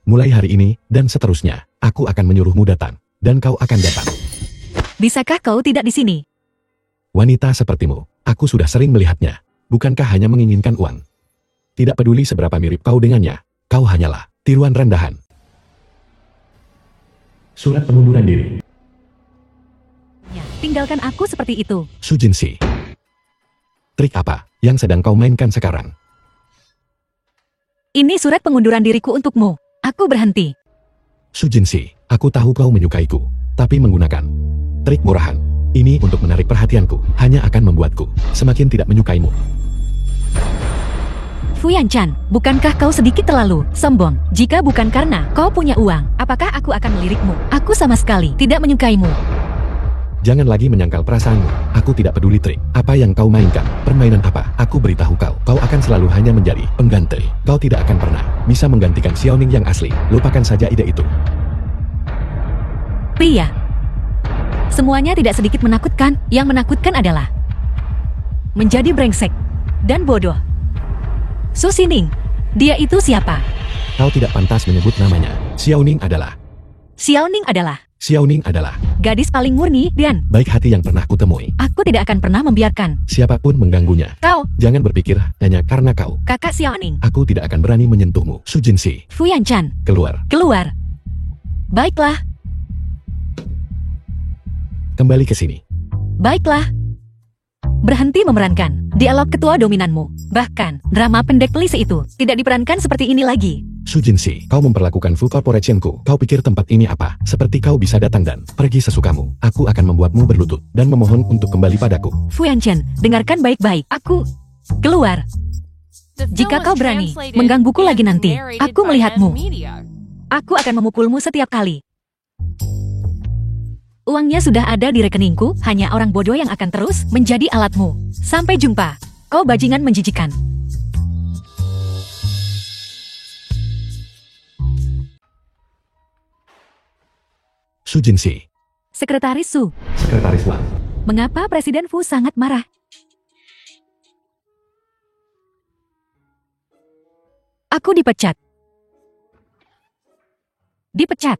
Mulai hari ini, dan seterusnya, aku akan menyuruhmu datang. Dan kau akan datang. Bisakah kau tidak di sini? Wanita sepertimu, aku sudah sering melihatnya. Bukankah hanya menginginkan uang? Tidak peduli seberapa mirip kau dengannya, kau hanyalah tiruan rendahan. Surat pengunduran diri. Ya, tinggalkan aku seperti itu. Su Jinsi. Trik apa yang sedang kau mainkan sekarang? Ini surat pengunduran diriku untukmu. Aku berhenti. Su Jinsi, aku tahu kau menyukaiku, tapi menggunakan trik murahan ini untuk menarik perhatianku hanya akan membuatku semakin tidak menyukaimu. Fu Yanchan, bukankah kau sedikit terlalu sombong? Jika bukan karena kau punya uang, apakah aku akan melirikmu? Aku sama sekali tidak menyukaimu. Jangan lagi menyangkal perasaanmu. Aku tidak peduli trik apa yang kau mainkan. Permainan apa? Aku beritahu kau, kau akan selalu hanya menjadi pengganti. Kau tidak akan pernah bisa menggantikan Xiaoning yang asli. Lupakan saja ide itu. Pria. Semuanya tidak sedikit menakutkan. Yang menakutkan adalah menjadi brengsek dan bodoh. Su Xining, dia itu siapa? Kau tidak pantas menyebut namanya. Xiaoning adalah gadis paling murni dan baik hati yang pernah kutemui. Aku tidak akan pernah membiarkan siapapun mengganggunya. Kau, jangan berpikir hanya karena kau kakak Xiaoning. Aku tidak akan berani menyentuhmu. Su Jinsi, Fu Yanchan, keluar. Baiklah. Kembali ke sini. Baiklah. Berhenti memerankan dialog ketua dominanmu. Bahkan, drama pendek pelise itu tidak diperankan seperti ini lagi. Su Jinsi, kau memperlakukan Fu Corporationku. Kau pikir tempat ini apa? Seperti kau bisa datang dan pergi sesukamu. Aku akan membuatmu berlutut dan memohon untuk kembali padaku. Fu Yanchan, dengarkan baik-baik. Aku keluar. Jika kau berani menggangguku lagi nanti, aku melihatmu. Aku akan memukulmu setiap kali. Uangnya sudah ada di rekeningku, hanya orang bodoh yang akan terus menjadi alatmu. Sampai jumpa, kau bajingan menjijikan. Su Jinsi. Sekretaris Su. Sekretaris Wang. Mengapa Presiden Fu sangat marah? Aku dipecat. Dipecat.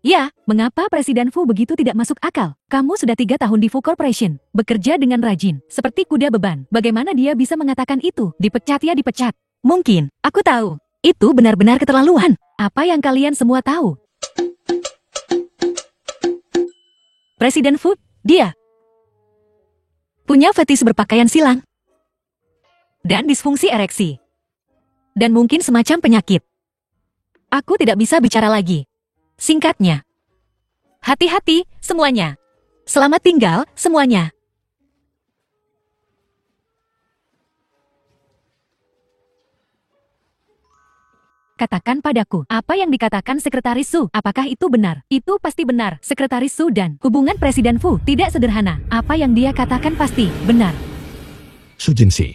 Ya, mengapa Presiden Fu begitu tidak masuk akal? Kamu sudah 3 tahun di Fu Corporation, bekerja dengan rajin, seperti kuda beban. Bagaimana dia bisa mengatakan itu? Dipecat ya dipecat. Mungkin, aku tahu. Itu benar-benar keterlaluan. Apa yang kalian semua tahu? Presiden Fu, dia punya fetis berpakaian silang. Dan disfungsi ereksi. Dan mungkin semacam penyakit. Aku tidak bisa bicara lagi. Singkatnya, hati-hati semuanya. Selamat tinggal semuanya. Katakan padaku, apa yang dikatakan Sekretaris Su? Apakah itu benar? Itu pasti benar. Sekretaris Su dan hubungan Presiden Fu tidak sederhana. Apa yang dia katakan pasti benar. Su Jinsi.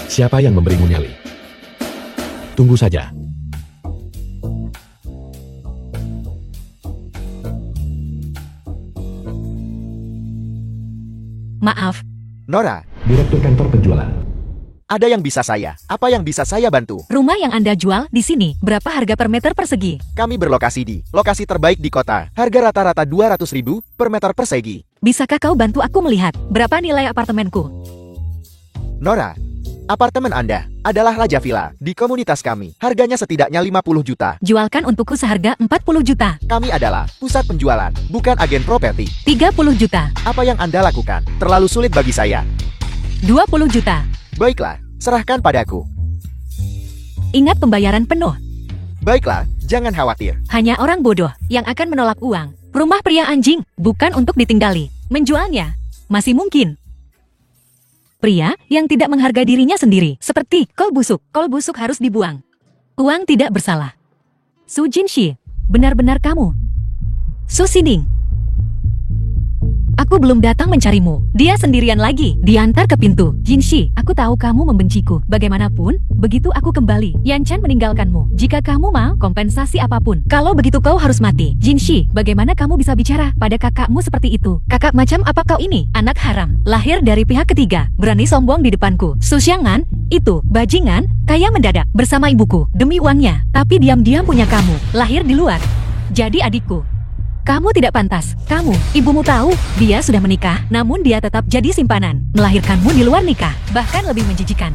Siapa yang memberimu nyali? Tunggu saja. Maaf. Nora, Direktur Kantor Penjualan. ada yang bisa apa yang bisa saya bantu? Rumah yang Anda jual di sini, berapa harga per meter persegi? Kami berlokasi di lokasi terbaik di kota. Harga rata-rata 200.000 per meter persegi. Bisakah kau bantu aku melihat berapa nilai apartemenku? Nora, apartemen Anda adalah Raja Villa di komunitas kami. Harganya setidaknya 50 juta. Jualkan untukku seharga 40 juta. Kami adalah pusat penjualan, bukan agen properti. 30 juta. Apa yang Anda lakukan terlalu sulit bagi saya. 20 juta. Baiklah, serahkan padaku. Ingat pembayaran penuh. Baiklah, jangan khawatir. Hanya orang bodoh yang akan menolak uang. Rumah pria anjing, bukan untuk ditinggali. Menjualnya masih mungkin. Pria yang tidak menghargai dirinya sendiri, seperti kol busuk. Kol busuk harus dibuang. Uang tidak bersalah. Su Jinshi, benar-benar kamu. Su Xining. Aku belum datang mencarimu. Dia sendirian lagi. Diantar ke pintu. Jinshi, aku tahu kamu membenciku. Bagaimanapun, begitu aku kembali, Yanchan meninggalkanmu. Jika kamu mau kompensasi apapun, kalau begitu kau harus mati. Jinshi, bagaimana kamu bisa bicara pada kakakmu seperti itu? Kakak macam apa kau ini? Anak haram, lahir dari pihak ketiga, berani sombong di depanku. Su Xiangan, Itu, bajingan, kaya mendadak bersama ibuku demi uangnya, tapi diam-diam punya kamu, lahir di luar. Jadi adikku. Kamu tidak pantas. Kamu, ibumu tahu, dia sudah menikah, namun dia tetap jadi simpanan, melahirkanmu di luar nikah, bahkan lebih menjijikan.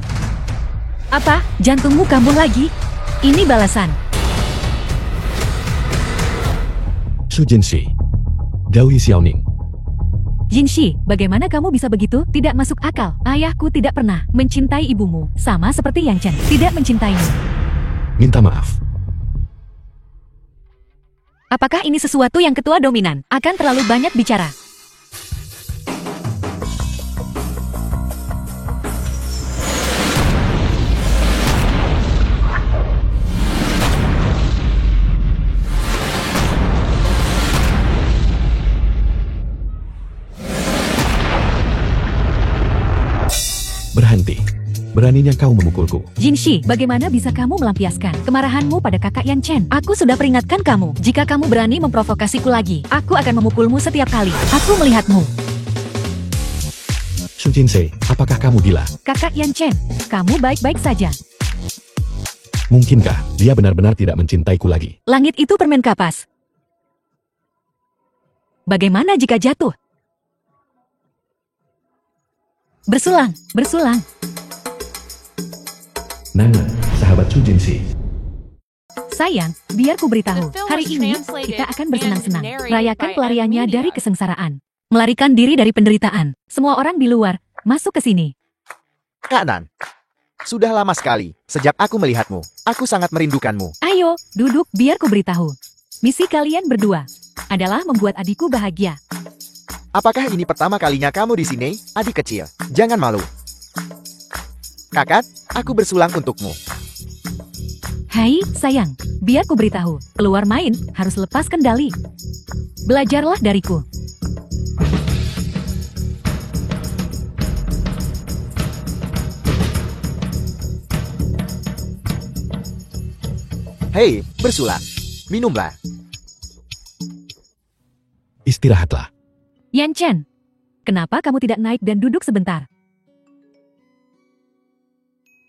Apa? Jantungmu kambuh lagi? Ini balasan. Su Jinshi. Dawi Xiaoning. Jinshi, bagaimana kamu bisa begitu? Tidak masuk akal. Ayahku tidak pernah mencintai ibumu, sama seperti Yang Chen tidak mencintaimu. Minta maaf. Apakah ini sesuatu yang ketua dominan akan terlalu banyak bicara? Berhenti. Beraninya kau memukulku. Jinshi, bagaimana bisa kamu melampiaskan kemarahanmu pada kakak Yan Chen? Aku sudah peringatkan kamu, jika kamu berani memprovokasiku lagi, aku akan memukulmu setiap kali. Aku melihatmu. Su Jinsei, apakah kamu gila? Kakak Yan Chen, kamu baik-baik saja. Mungkinkah dia benar-benar tidak mencintaiku lagi? Langit itu permen kapas. Bagaimana jika jatuh? Bersulang, bersulang. Nana, sahabat Su Jinshi. Sayang, biar ku beritahu, hari ini kita akan bersenang-senang, rayakan pelariannya dari kesengsaraan, melarikan diri dari penderitaan. Semua orang di luar, masuk ke sini. Kak Nan, sudah lama sekali sejak aku melihatmu. Aku sangat merindukanmu. Ayo, duduk biar ku beritahu. Misi kalian berdua adalah membuat adikku bahagia. Apakah ini pertama kalinya kamu di sini, adik kecil? Jangan malu. Kakak, aku bersulang untukmu. Hai, sayang, biar ku beritahu, keluar main harus lepas kendali. Belajarlah dariku. Hei, bersulang. Minumlah. Istirahatlah. Yan Chen, kenapa kamu tidak naik dan duduk sebentar?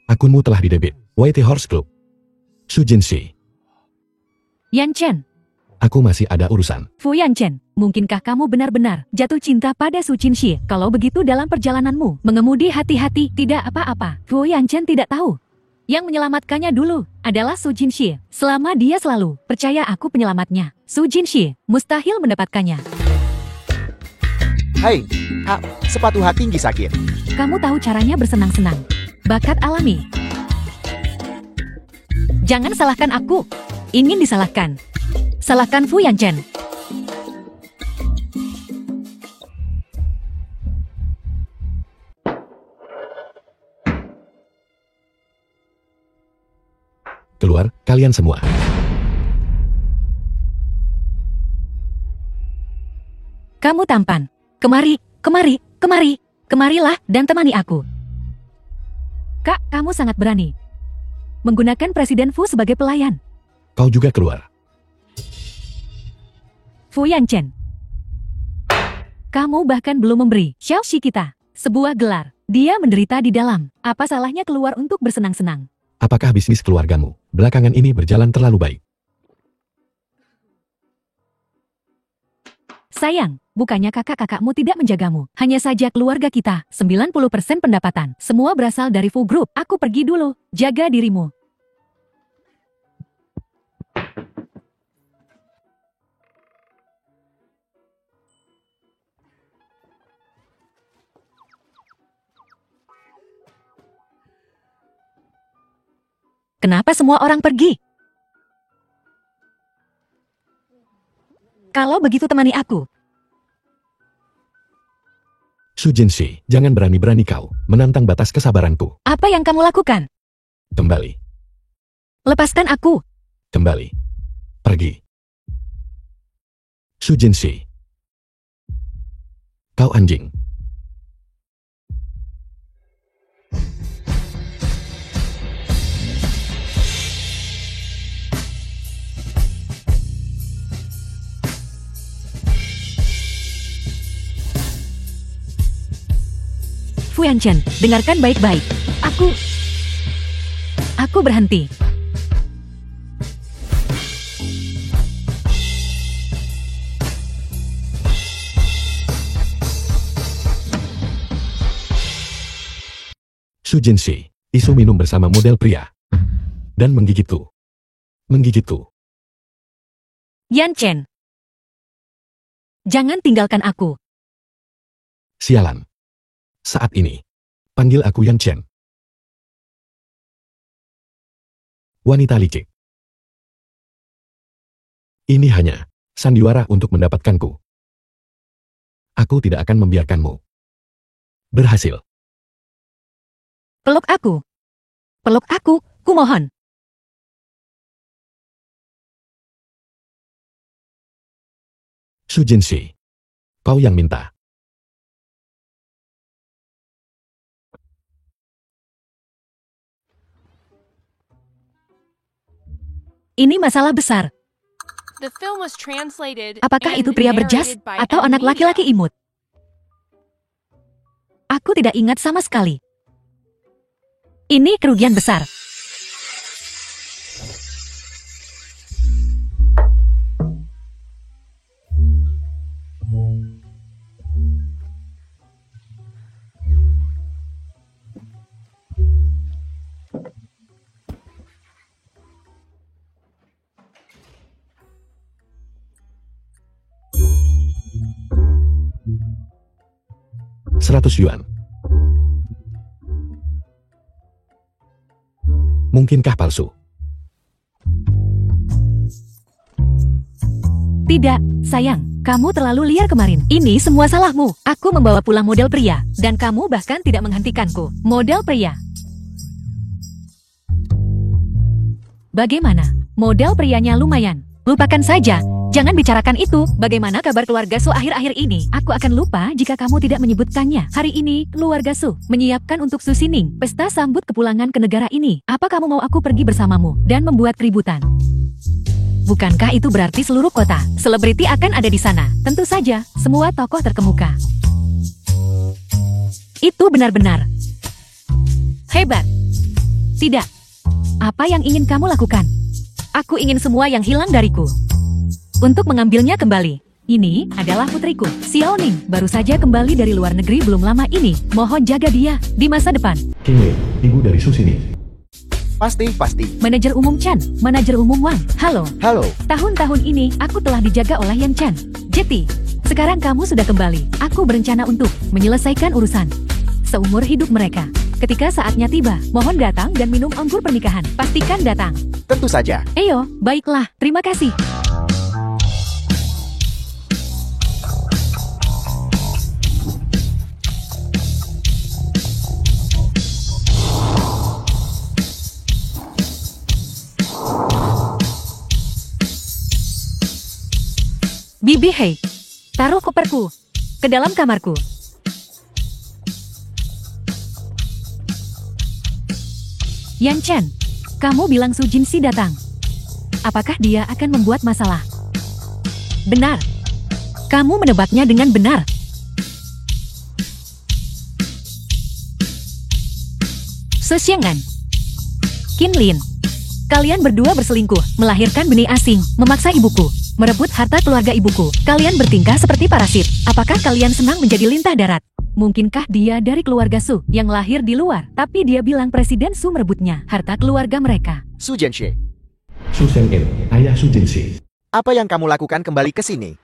Akunmu telah didebit. White Horse Club. Su Jinshi. Yan Chen, Aku masih ada urusan. Fu Yan Chen, mungkinkah kamu benar-benar jatuh cinta pada Su Jinshi? Kalau begitu dalam perjalananmu, mengemudi hati-hati, tidak apa-apa. Fu Yan Chen tidak tahu. Yang menyelamatkannya dulu adalah Su Jinshi. Selama dia selalu percaya aku penyelamatnya, Su Jinshi mustahil mendapatkannya. Hai, sepatu hak tinggi sakit. Kamu tahu caranya bersenang-senang. Bakat alami. Jangan salahkan aku. Ingin disalahkan. Salahkan Fu Yan Chen. Keluar, kalian semua. Kamu tampan. Kemari, kemari, kemari. Kemarilah dan temani aku. Kak, kamu sangat berani. Menggunakan Presiden Fu sebagai pelayan. Kau juga keluar. Fu Yan Chen. Kamu bahkan belum memberi Xiaoxi kita sebuah gelar. Dia menderita di dalam. Apa salahnya keluar untuk bersenang-senang? Apakah bisnis keluargamu belakangan ini berjalan terlalu baik? Sayang, bukannya kakak-kakakmu tidak menjagamu. Hanya saja keluarga kita, 90% pendapatan. Semua berasal dari Fu Group. Aku pergi dulu. Jaga dirimu. Kenapa semua orang pergi? Kalau begitu temani aku. Su Jinshi, jangan berani-berani kau menantang batas kesabaranku. Apa yang kamu lakukan? Kembali. Lepaskan aku. Kembali. Pergi. Su Jinshi. Kau anjing. Fu Yan Chen, dengarkan baik-baik. Aku Aku berhenti. Su Jinshi, isu minum bersama model pria. Dan menggigitku. Menggigitku. Yan Chen. Jangan tinggalkan aku. Sialan. Saat ini, panggil aku Yan Chen. Wanita licik. Ini hanya sandiwara untuk mendapatkanku. Aku tidak akan membiarkanmu berhasil. Peluk aku. Peluk aku, kumohon. Su Jinshi, kau yang minta. Ini masalah besar. Apakah Apakah itu pria berjas atau anak laki-laki imut? Aku tidak ingat sama sekali. Ini kerugian besar. $100. Mungkinkah palsu? Tidak, sayang. Kamu terlalu liar kemarin. Ini semua salahmu. Aku membawa pulang model pria. Dan kamu bahkan tidak menghentikanku. Model pria. Bagaimana? Model prianya lumayan. Lupakan saja. Jangan bicarakan itu. Bagaimana kabar keluarga Su akhir-akhir ini? Aku akan lupa jika kamu tidak menyebutkannya. Hari ini, keluarga Su menyiapkan untuk Su Sining pesta sambut kepulangan ke negara ini. Apa kamu mau aku pergi bersamamu dan membuat keributan? Bukankah itu berarti seluruh kota selebriti akan ada di sana? Tentu saja, semua tokoh terkemuka. Itu benar-benar hebat. Tidak. Apa yang ingin kamu lakukan? Aku ingin semua yang hilang dariku untuk mengambilnya kembali. Ini adalah putriku, Xiao Ning. Baru saja kembali dari luar negeri belum lama ini. Mohon jaga dia di masa depan. King Wei, ibu dari Su Sining. Pasti. Manajer umum Chan, manajer umum Wang. Halo. Halo. Tahun-tahun ini aku telah dijaga oleh Yan Chan. Jeti, sekarang kamu sudah kembali. Aku berencana untuk menyelesaikan urusan seumur hidup mereka. Ketika saatnya tiba, mohon datang dan minum anggur pernikahan. Pastikan datang. Tentu saja. Eyo, baiklah. Terima kasih. Bibi Hei, taruh koperku ke dalam kamarku. Yan Chen, kamu bilang Su Jinshi datang. Apakah dia akan membuat masalah? Benar. Kamu menebaknya dengan benar. Su Xiangan, Qin Lin, kalian berdua berselingkuh, melahirkan benih asing, memaksa ibuku merebut harta keluarga ibuku. Kalian bertingkah seperti parasit. Apakah kalian senang menjadi lintah darat? Mungkinkah dia dari keluarga Su yang lahir di luar, tapi dia bilang Presiden Su merebutnya, harta keluarga mereka? Su Jianxie, Su Sheng'en, ayah Su Jinshi. apa yang kamu lakukan kembali ke sini?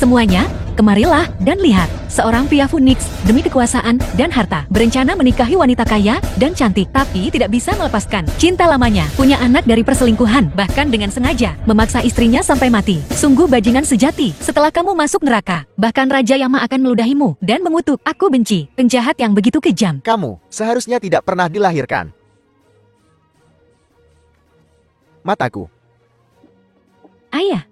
Semuanya, kemarilah dan lihat. Seorang pria Phoenix demi kekuasaan dan harta berencana menikahi wanita kaya dan cantik, tapi tidak bisa melepaskan cinta lamanya. Punya anak dari perselingkuhan, bahkan dengan sengaja memaksa istrinya sampai mati. Sungguh bajingan sejati. Setelah kamu masuk neraka, bahkan Raja Yama akan meludahimu dan mengutuk. Aku benci penjahat yang begitu kejam. Kamu seharusnya tidak pernah dilahirkan. Mataku. Ayah.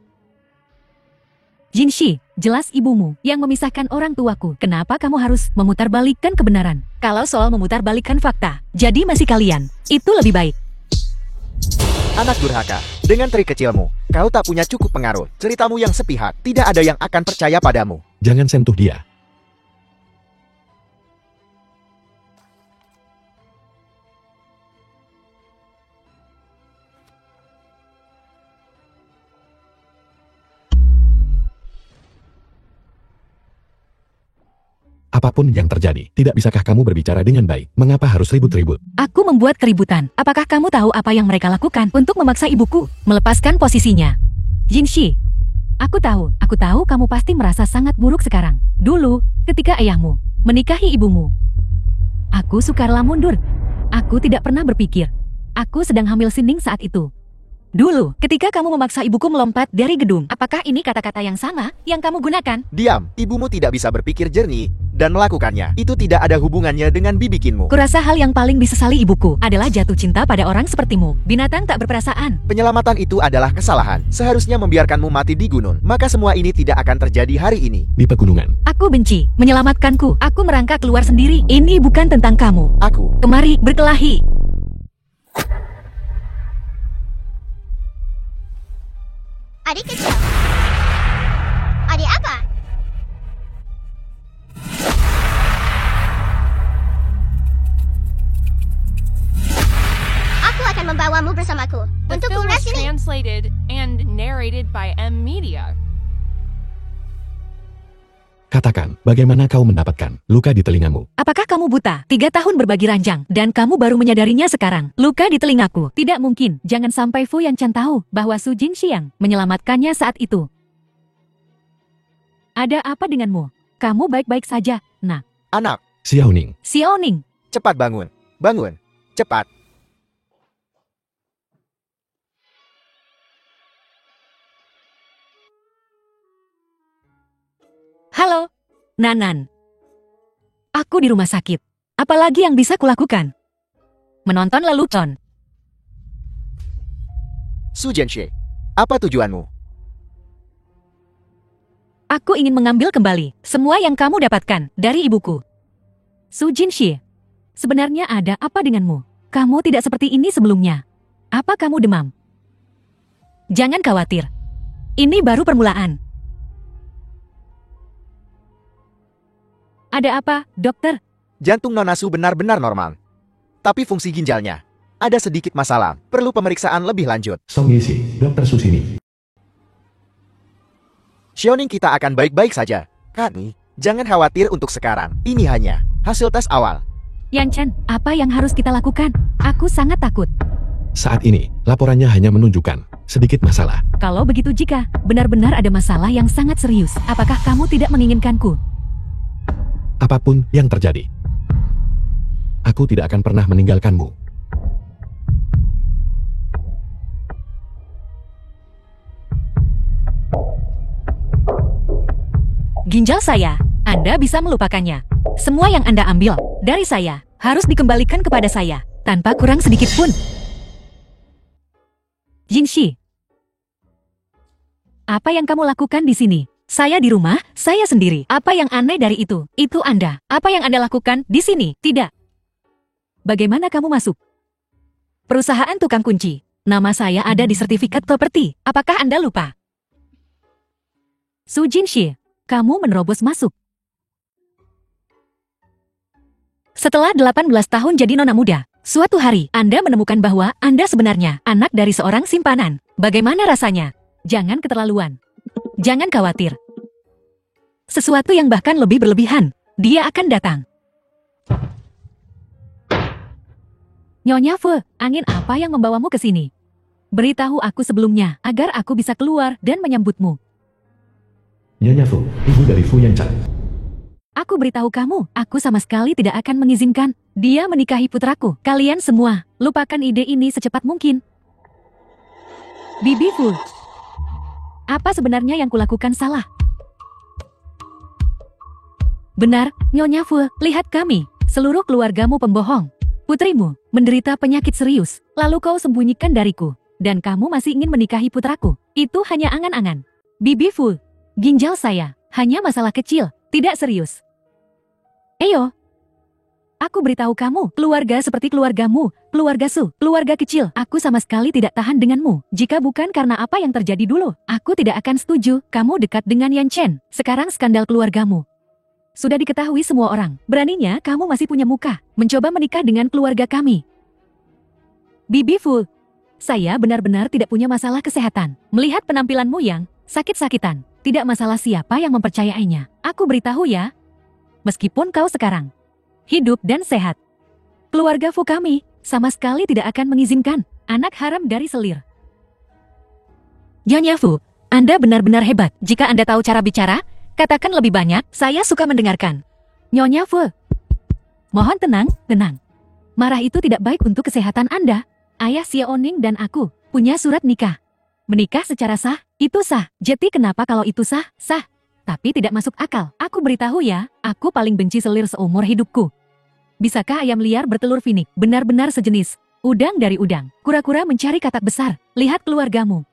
Jinshi, jelas ibumu yang memisahkan orang tuaku. Kenapa kamu harus memutarbalikkan kebenaran? Kalau soal memutarbalikkan fakta, jadi masih kalian. Itu lebih baik. Anak durhaka. Dengan trik kecilmu, kau tak punya cukup pengaruh. Ceritamu yang sepihak, tidak ada yang akan percaya padamu. Jangan sentuh dia. Apapun yang terjadi, tidak bisakah kamu berbicara dengan baik? Mengapa harus ribut-ribut? Aku membuat keributan. Apakah kamu tahu apa yang mereka lakukan untuk memaksa ibuku melepaskan posisinya? Jinshi, aku tahu kamu pasti merasa sangat buruk sekarang. Dulu, ketika ayahmu menikahi ibumu, aku suka rela mundur. Aku tidak pernah berpikir aku sedang hamil Sining saat itu. Dulu, ketika kamu memaksa ibuku melompat dari gedung, apakah ini kata-kata yang sama yang kamu gunakan? Diam, ibumu tidak bisa berpikir jernih dan melakukannya. Itu tidak ada hubungannya dengan bibikinmu. Kurasa hal yang paling disesali ibuku adalah jatuh cinta pada orang sepertimu. Binatang tak berperasaan. Penyelamatan itu adalah kesalahan. Seharusnya membiarkanmu mati di gunung. Maka semua ini tidak akan terjadi hari ini. Di pegunungan. Aku benci menyelamatkanku. Aku merangkak keluar sendiri. Ini bukan tentang kamu. Aku Kemari berkelahi. Adik kecil. Adik apa? Aku akan membawamu bersamaku The untuk film kuras was ini. translated and narrated by M Media. Katakan, bagaimana kau mendapatkan luka di telingamu? Apakah kamu buta? 3 tahun berbagi ranjang, dan kamu baru menyadarinya sekarang. Luka di telingaku. Tidak mungkin. Jangan sampai Fu Yanchan tahu bahwa Su Jinxiang menyelamatkannya saat itu. Ada apa denganmu? Kamu baik-baik saja, nak. anak. Xiaoning. Xiaoning. Cepat bangun. Bangun. Cepat. Halo, Nanan. Aku di rumah sakit. Apalagi yang bisa kulakukan? Menonton lelucon. Su Jianxie, apa tujuanmu? Aku ingin mengambil kembali semua yang kamu dapatkan dari ibuku. Su Jinxie, sebenarnya ada apa denganmu? Kamu tidak seperti ini sebelumnya. Apa kamu demam? Jangan khawatir. Ini baru permulaan. Ada apa, dokter? Jantung Nona Su benar-benar normal. Tapi fungsi ginjalnya ada sedikit masalah. Perlu pemeriksaan lebih lanjut. Song Yixi, Dokter Susini. Xiaoning kita akan baik-baik saja. Kami, jangan khawatir untuk sekarang. Ini hanya hasil tes awal. Yanchan, apa yang harus kita lakukan? Aku sangat takut. Saat ini, laporannya hanya menunjukkan sedikit masalah. Kalau begitu jika benar-benar ada masalah yang sangat serius, apakah kamu tidak menginginkanku? Apapun yang terjadi, aku tidak akan pernah meninggalkanmu. Ginjal saya, Anda bisa melupakannya. Semua yang Anda ambil dari saya harus dikembalikan kepada saya, tanpa kurang sedikit pun. Jinshi, apa yang kamu lakukan di sini? Saya di rumah, saya sendiri. Apa yang aneh dari itu? Itu Anda. Apa yang Anda lakukan di sini? Tidak. Bagaimana kamu masuk? Perusahaan tukang kunci. Nama saya ada di sertifikat properti. Apakah Anda lupa? Su Jinxie, kamu menerobos masuk. Setelah 18 tahun jadi nona muda, suatu hari Anda menemukan bahwa Anda sebenarnya anak dari seorang simpanan. Bagaimana rasanya? Jangan keterlaluan. Jangan khawatir. Sesuatu yang bahkan lebih berlebihan, dia akan datang. Nyonya Fu, angin apa yang membawamu ke sini? Beritahu aku sebelumnya, agar aku bisa keluar dan menyambutmu. Nyonya Fu, ibu dari Fu Yanchan. Aku beritahu kamu, aku sama sekali tidak akan mengizinkan dia menikahi putraku. Kalian semua, lupakan ide ini secepat mungkin. Bibi Fu, apa sebenarnya yang kulakukan salah? Benar, Nyonya Fu, lihat kami, seluruh keluargamu pembohong. Putrimu menderita penyakit serius, lalu kau sembunyikan dariku, dan kamu masih ingin menikahi putraku. Itu hanya angan-angan. Bibi Fu, ginjal saya hanya masalah kecil, tidak serius. Eyo, Aku beritahu kamu, keluarga seperti keluargamu, keluarga Su, keluarga kecil, aku sama sekali tidak tahan denganmu. Jika bukan karena apa yang terjadi dulu, aku tidak akan setuju kamu dekat dengan Yan Chen. Sekarang skandal keluargamu sudah diketahui semua orang. Beraninya kamu masih punya muka, mencoba menikah dengan keluarga kami. Bibi Fu, saya benar-benar tidak punya masalah kesehatan. Melihat penampilanmu yang sakit-sakitan, tidak masalah siapa yang mempercayainya. Aku beritahu ya, meskipun kau sekarang hidup dan sehat, keluarga Fu kami sama sekali tidak akan mengizinkan anak haram dari selir. Nyonya Fu, Anda benar-benar hebat. Jika Anda tahu cara bicara, katakan lebih banyak, saya suka mendengarkan. Nyonya Fu, mohon tenang, tenang. Marah itu tidak baik untuk kesehatan Anda. Ayah Xiaoning dan aku punya surat nikah. Menikah secara sah, itu sah. Jadi kenapa kalau itu sah? Sah. Tapi tidak masuk akal. Aku beritahu ya, aku paling benci selir seumur hidupku. Bisakah ayam liar bertelur finik? Benar-benar sejenis udang dari udang. Kura-kura mencari katak besar. Lihat keluargamu.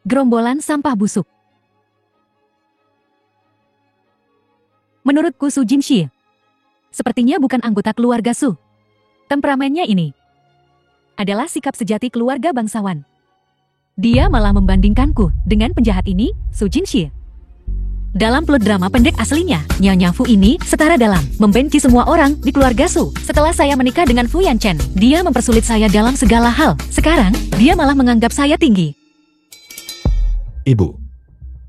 Gerombolan sampah busuk. Menurutku Su Jinxi sepertinya bukan anggota keluarga Su. Temperamennya ini adalah sikap sejati keluarga bangsawan. Dia malah membandingkanku dengan penjahat ini, Su Jinxi. Dalam plot drama pendek aslinya, Nyonya Fu ini setara dalam membenci semua orang di keluarga Su. Setelah saya menikah dengan Fu Yanchen, dia mempersulit saya dalam segala hal. Sekarang, dia malah menganggap saya tinggi. Ibu,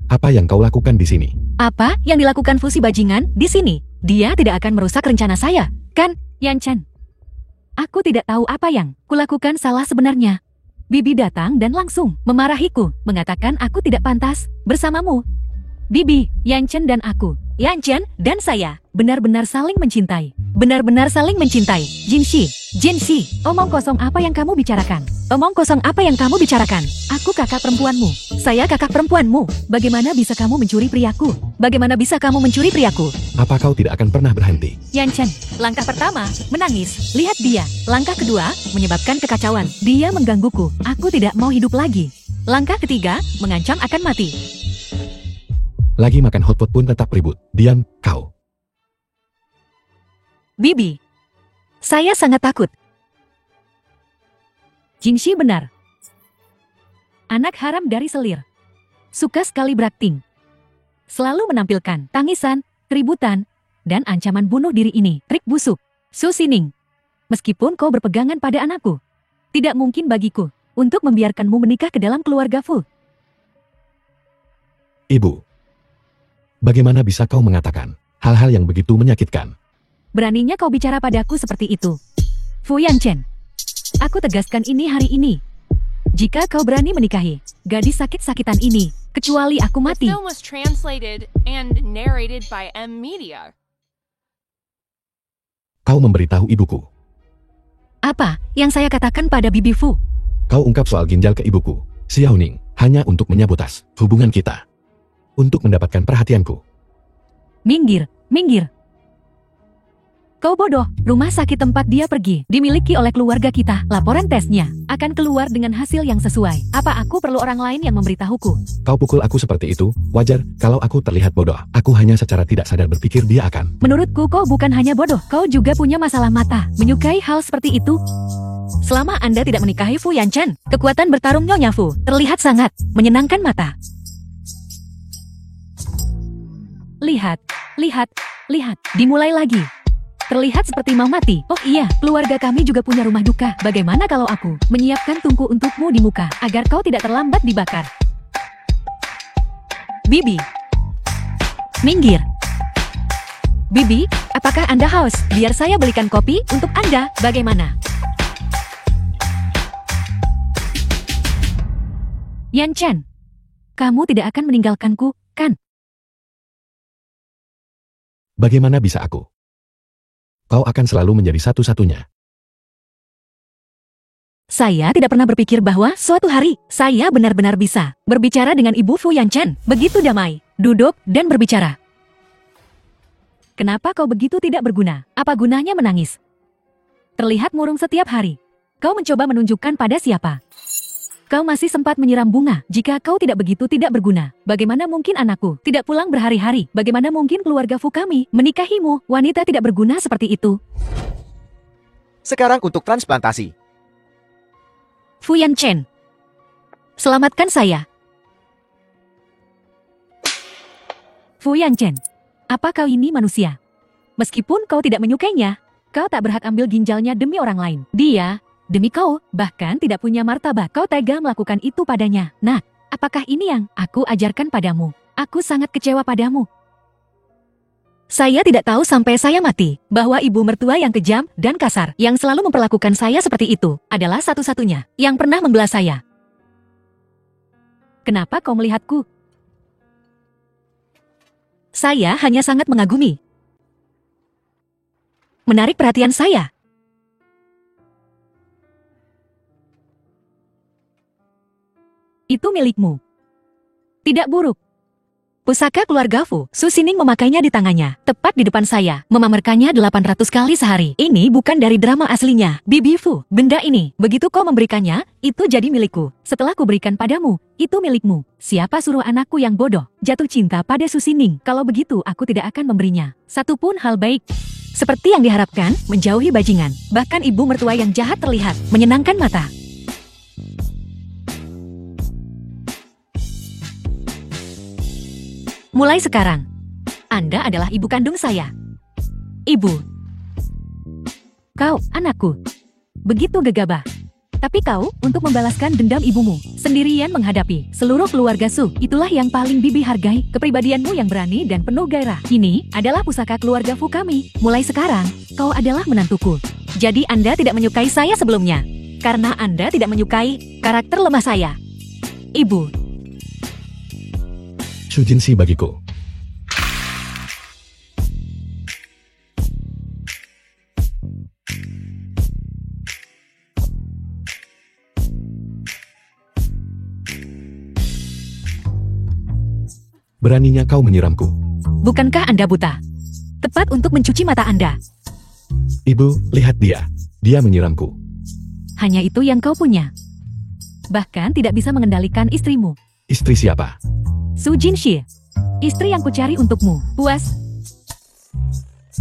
apa yang kau lakukan di sini? Apa yang dilakukan Fu si bajingan di sini? Dia tidak akan merusak rencana saya, kan, Yanchen? Aku tidak tahu apa yang kulakukan salah sebenarnya. Bibi datang dan langsung memarahiku, mengatakan aku tidak pantas bersamamu. Bibi, Yanchen dan aku, Yanchen dan saya, benar-benar saling mencintai. Benar-benar saling mencintai. Jinxi, omong kosong apa yang kamu bicarakan? Omong kosong apa yang kamu bicarakan? Aku kakak perempuanmu. Saya kakak perempuanmu. Bagaimana bisa kamu mencuri priaku? Bagaimana bisa kamu mencuri priaku? Apa kau tidak akan pernah berhenti? Yanchen, langkah pertama, menangis. Lihat dia. Langkah kedua, menyebabkan kekacauan. Dia menggangguku. Aku tidak mau hidup lagi. Langkah ketiga, mengancam akan mati. Lagi makan hotpot pun tetap ribut. Diam, kau. Bibi, saya sangat takut. Jinxi benar. Anak haram dari selir. Suka sekali berakting. Selalu menampilkan tangisan, keributan, dan ancaman bunuh diri ini. Trik busuk. Su Xining, meskipun kau berpegangan pada anakku, tidak mungkin bagiku untuk membiarkanmu menikah ke dalam keluarga Fu. Ibu, bagaimana bisa kau mengatakan hal-hal yang begitu menyakitkan? Beraninya kau bicara padaku seperti itu. Fu Yanchen, aku tegaskan ini hari ini. Jika kau berani menikahi gadis sakit-sakitan ini, kecuali aku The mati. film was translated and narrated by M Media. Kau memberitahu ibuku. Apa yang saya katakan pada Bibi Fu? Kau ungkap soal ginjal ke ibuku, Xiaoning, hanya untuk menyabotas hubungan kita. Untuk mendapatkan perhatianku. Minggir, minggir. Kau bodoh, rumah sakit tempat dia pergi dimiliki oleh keluarga kita. Laporan tesnya akan keluar dengan hasil yang sesuai. Apa aku perlu orang lain yang memberitahuku? Kau pukul aku seperti itu, wajar kalau aku terlihat bodoh. Aku hanya secara tidak sadar berpikir dia akan. Menurutku kau bukan hanya bodoh, kau juga punya masalah mata. Menyukai hal seperti itu? Selama Anda tidak menikahi Fu Yanchen, kekuatan bertarung Nyonya Fu terlihat sangat menyenangkan mata. Lihat, lihat, lihat, dimulai lagi. Terlihat seperti mau mati. Oh iya, keluarga kami juga punya rumah duka. Bagaimana kalau aku menyiapkan tungku untukmu di muka, agar kau tidak terlambat dibakar? Bibi, minggir. Bibi, apakah Anda haus? Biar saya belikan kopi untuk Anda, bagaimana? Yanchen, kamu tidak akan meninggalkanku, kan? Bagaimana bisa aku? Kau akan selalu menjadi satu-satunya. Saya tidak pernah berpikir bahwa suatu hari saya benar-benar bisa berbicara dengan Ibu Fu Yanchen. Begitu damai, duduk dan berbicara. Kenapa kau begitu tidak berguna? Apa gunanya menangis? Terlihat murung setiap hari. Kau mencoba menunjukkan pada siapa Kau masih sempat menyiram bunga. Jika kau tidak begitu tidak berguna, bagaimana mungkin anakku tidak pulang berhari-hari? Bagaimana mungkin keluarga Fukami menikahimu? Wanita tidak berguna seperti itu. Sekarang untuk transplantasi. Fu Yanchen, selamatkan saya. Fu Yanchen, apa kau ini manusia? Meskipun kau tidak menyukainya, kau tak berhak ambil ginjalnya demi orang lain. Dia, demi kau, bahkan tidak punya martabat. Kau tega melakukan itu padanya. Nah, apakah ini yang aku ajarkan padamu? Aku sangat kecewa padamu. Saya tidak tahu sampai saya mati, bahwa ibu mertua yang kejam dan kasar, yang selalu memperlakukan saya seperti itu, adalah satu-satunya yang pernah membelah saya. Kenapa kau melihatku? Saya hanya sangat mengagumi. Menarik perhatian saya. Itu milikmu. Tidak buruk. Pusaka keluarga Fu, Su Xining memakainya di tangannya, tepat di depan saya, memamerkannya 800 kali sehari. Ini bukan dari drama aslinya. Bibi Fu, benda ini, begitu kau memberikannya, itu jadi milikku. Setelah kuberikan padamu, itu milikmu. Siapa suruh anakku yang bodoh jatuh cinta pada Su Xining? Kalau begitu, aku tidak akan memberinya satupun hal baik. Seperti yang diharapkan, menjauhi bajingan. Bahkan ibu mertua yang jahat terlihat menyenangkan mata. Mulai sekarang, Anda adalah ibu kandung saya. Ibu. Kau, anakku. Begitu gegabah. Tapi kau, untuk membalaskan dendam ibumu, sendirian menghadapi seluruh keluarga Su. Itulah yang paling bibi hargai, kepribadianmu yang berani dan penuh gairah. Ini adalah pusaka keluarga Fukami. Mulai sekarang, kau adalah menantuku. Jadi Anda tidak menyukai saya sebelumnya. Karena Anda tidak menyukai karakter lemah saya. Ibu. Su Jinsi bagiku. Beraninya kau menyiramku. Bukankah Anda buta? Tepat untuk mencuci mata Anda. Ibu, lihat dia. Dia menyiramku. Hanya itu yang kau punya. Bahkan tidak bisa mengendalikan istrimu. Istri siapa? Su Jinxi, istri yang kucari untukmu. Puas?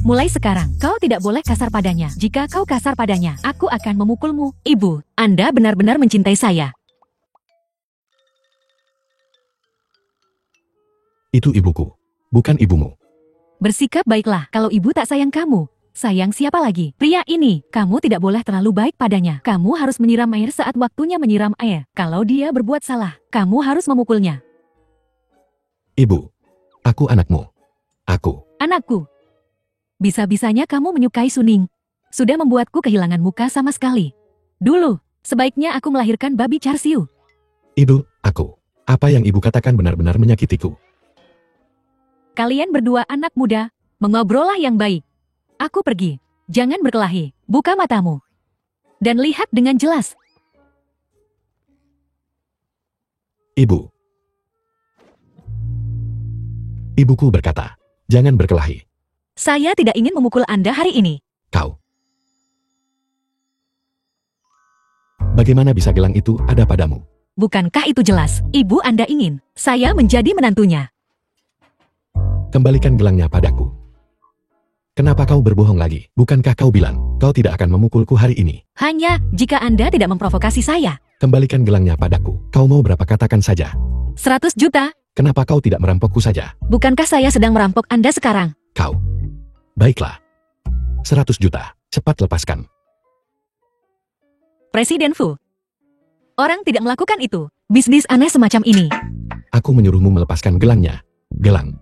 Mulai sekarang, kau tidak boleh kasar padanya. Jika kau kasar padanya, aku akan memukulmu. Ibu, Anda benar-benar mencintai saya. Itu ibuku, bukan ibumu. Bersikap baiklah. Kalau ibu tak sayang kamu, sayang siapa lagi? Pria ini, kamu tidak boleh terlalu baik padanya. Kamu harus menyiram air saat waktunya menyiram air. Kalau dia berbuat salah, kamu harus memukulnya. Ibu, aku anakmu. Aku. Anakku. Bisa-bisanya kamu menyukai Suning. Sudah membuatku kehilangan muka sama sekali. Dulu, sebaiknya aku melahirkan babi Charsiu. Ibu, aku. Apa yang ibu katakan benar-benar menyakitiku. Kalian berdua anak muda, mengobrollah yang baik. Aku pergi. Jangan berkelahi. Buka matamu. Dan lihat dengan jelas. Ibu. Ibuku berkata, jangan berkelahi. Saya tidak ingin memukul Anda hari ini. Kau. Bagaimana bisa gelang itu ada padamu? Bukankah itu jelas? Ibu Anda ingin saya menjadi menantunya. Kembalikan gelangnya padaku. Kenapa kau berbohong lagi? Bukankah kau bilang, kau tidak akan memukulku hari ini? Hanya jika Anda tidak memprovokasi saya. Kembalikan gelangnya padaku. Kau mau berapa katakan saja. 100 juta. Kenapa kau tidak merampokku saja? Bukankah saya sedang merampok Anda sekarang? Kau. Baiklah. 100 juta. Cepat lepaskan. Presiden Fu. Orang tidak melakukan itu. Bisnis aneh semacam ini. Aku menyuruhmu melepaskan gelangnya. Gelang.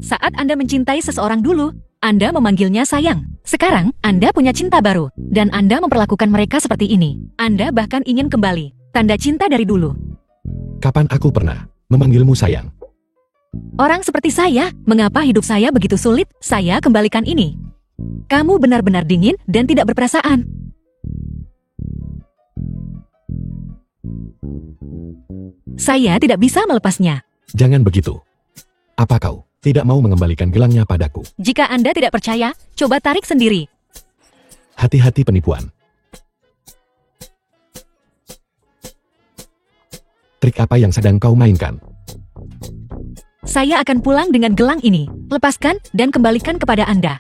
Saat Anda mencintai seseorang dulu, Anda memanggilnya sayang. Sekarang, Anda punya cinta baru. Dan Anda memperlakukan mereka seperti ini. Anda bahkan ingin kembali. Tanda cinta dari dulu. Kapan aku pernah memanggilmu sayang? Orang seperti saya, mengapa hidup saya begitu sulit? Saya kembalikan ini. Kamu benar-benar dingin dan tidak berperasaan. Saya tidak bisa melepasnya. Jangan begitu. Apa kau tidak mau mengembalikan gelangnya padaku? Jika Anda tidak percaya, coba tarik sendiri. Hati-hati penipuan. Trik apa yang sedang kau mainkan? Saya akan pulang dengan gelang ini. Lepaskan dan kembalikan kepada Anda.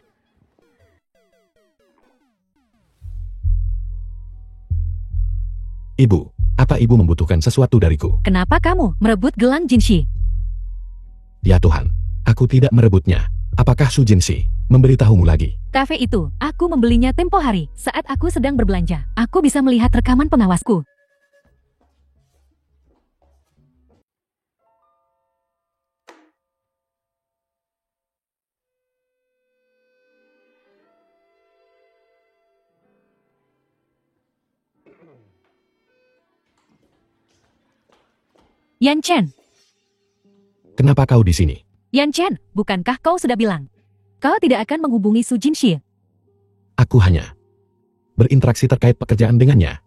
Ibu, apa ibu membutuhkan sesuatu dariku? Kenapa kamu merebut gelang Jinshi? Ya Tuhan, aku tidak merebutnya. Apakah Su Jinshi memberitahumu lagi? Kafe itu, aku membelinya tempo hari saat aku sedang berbelanja. Aku bisa melihat rekaman pengawasku. Yan Chen, Kenapa kau di sini? Yan Chen, bukankah kau sudah bilang kau tidak akan menghubungi Su Jinshi? Aku hanya berinteraksi terkait pekerjaan dengannya.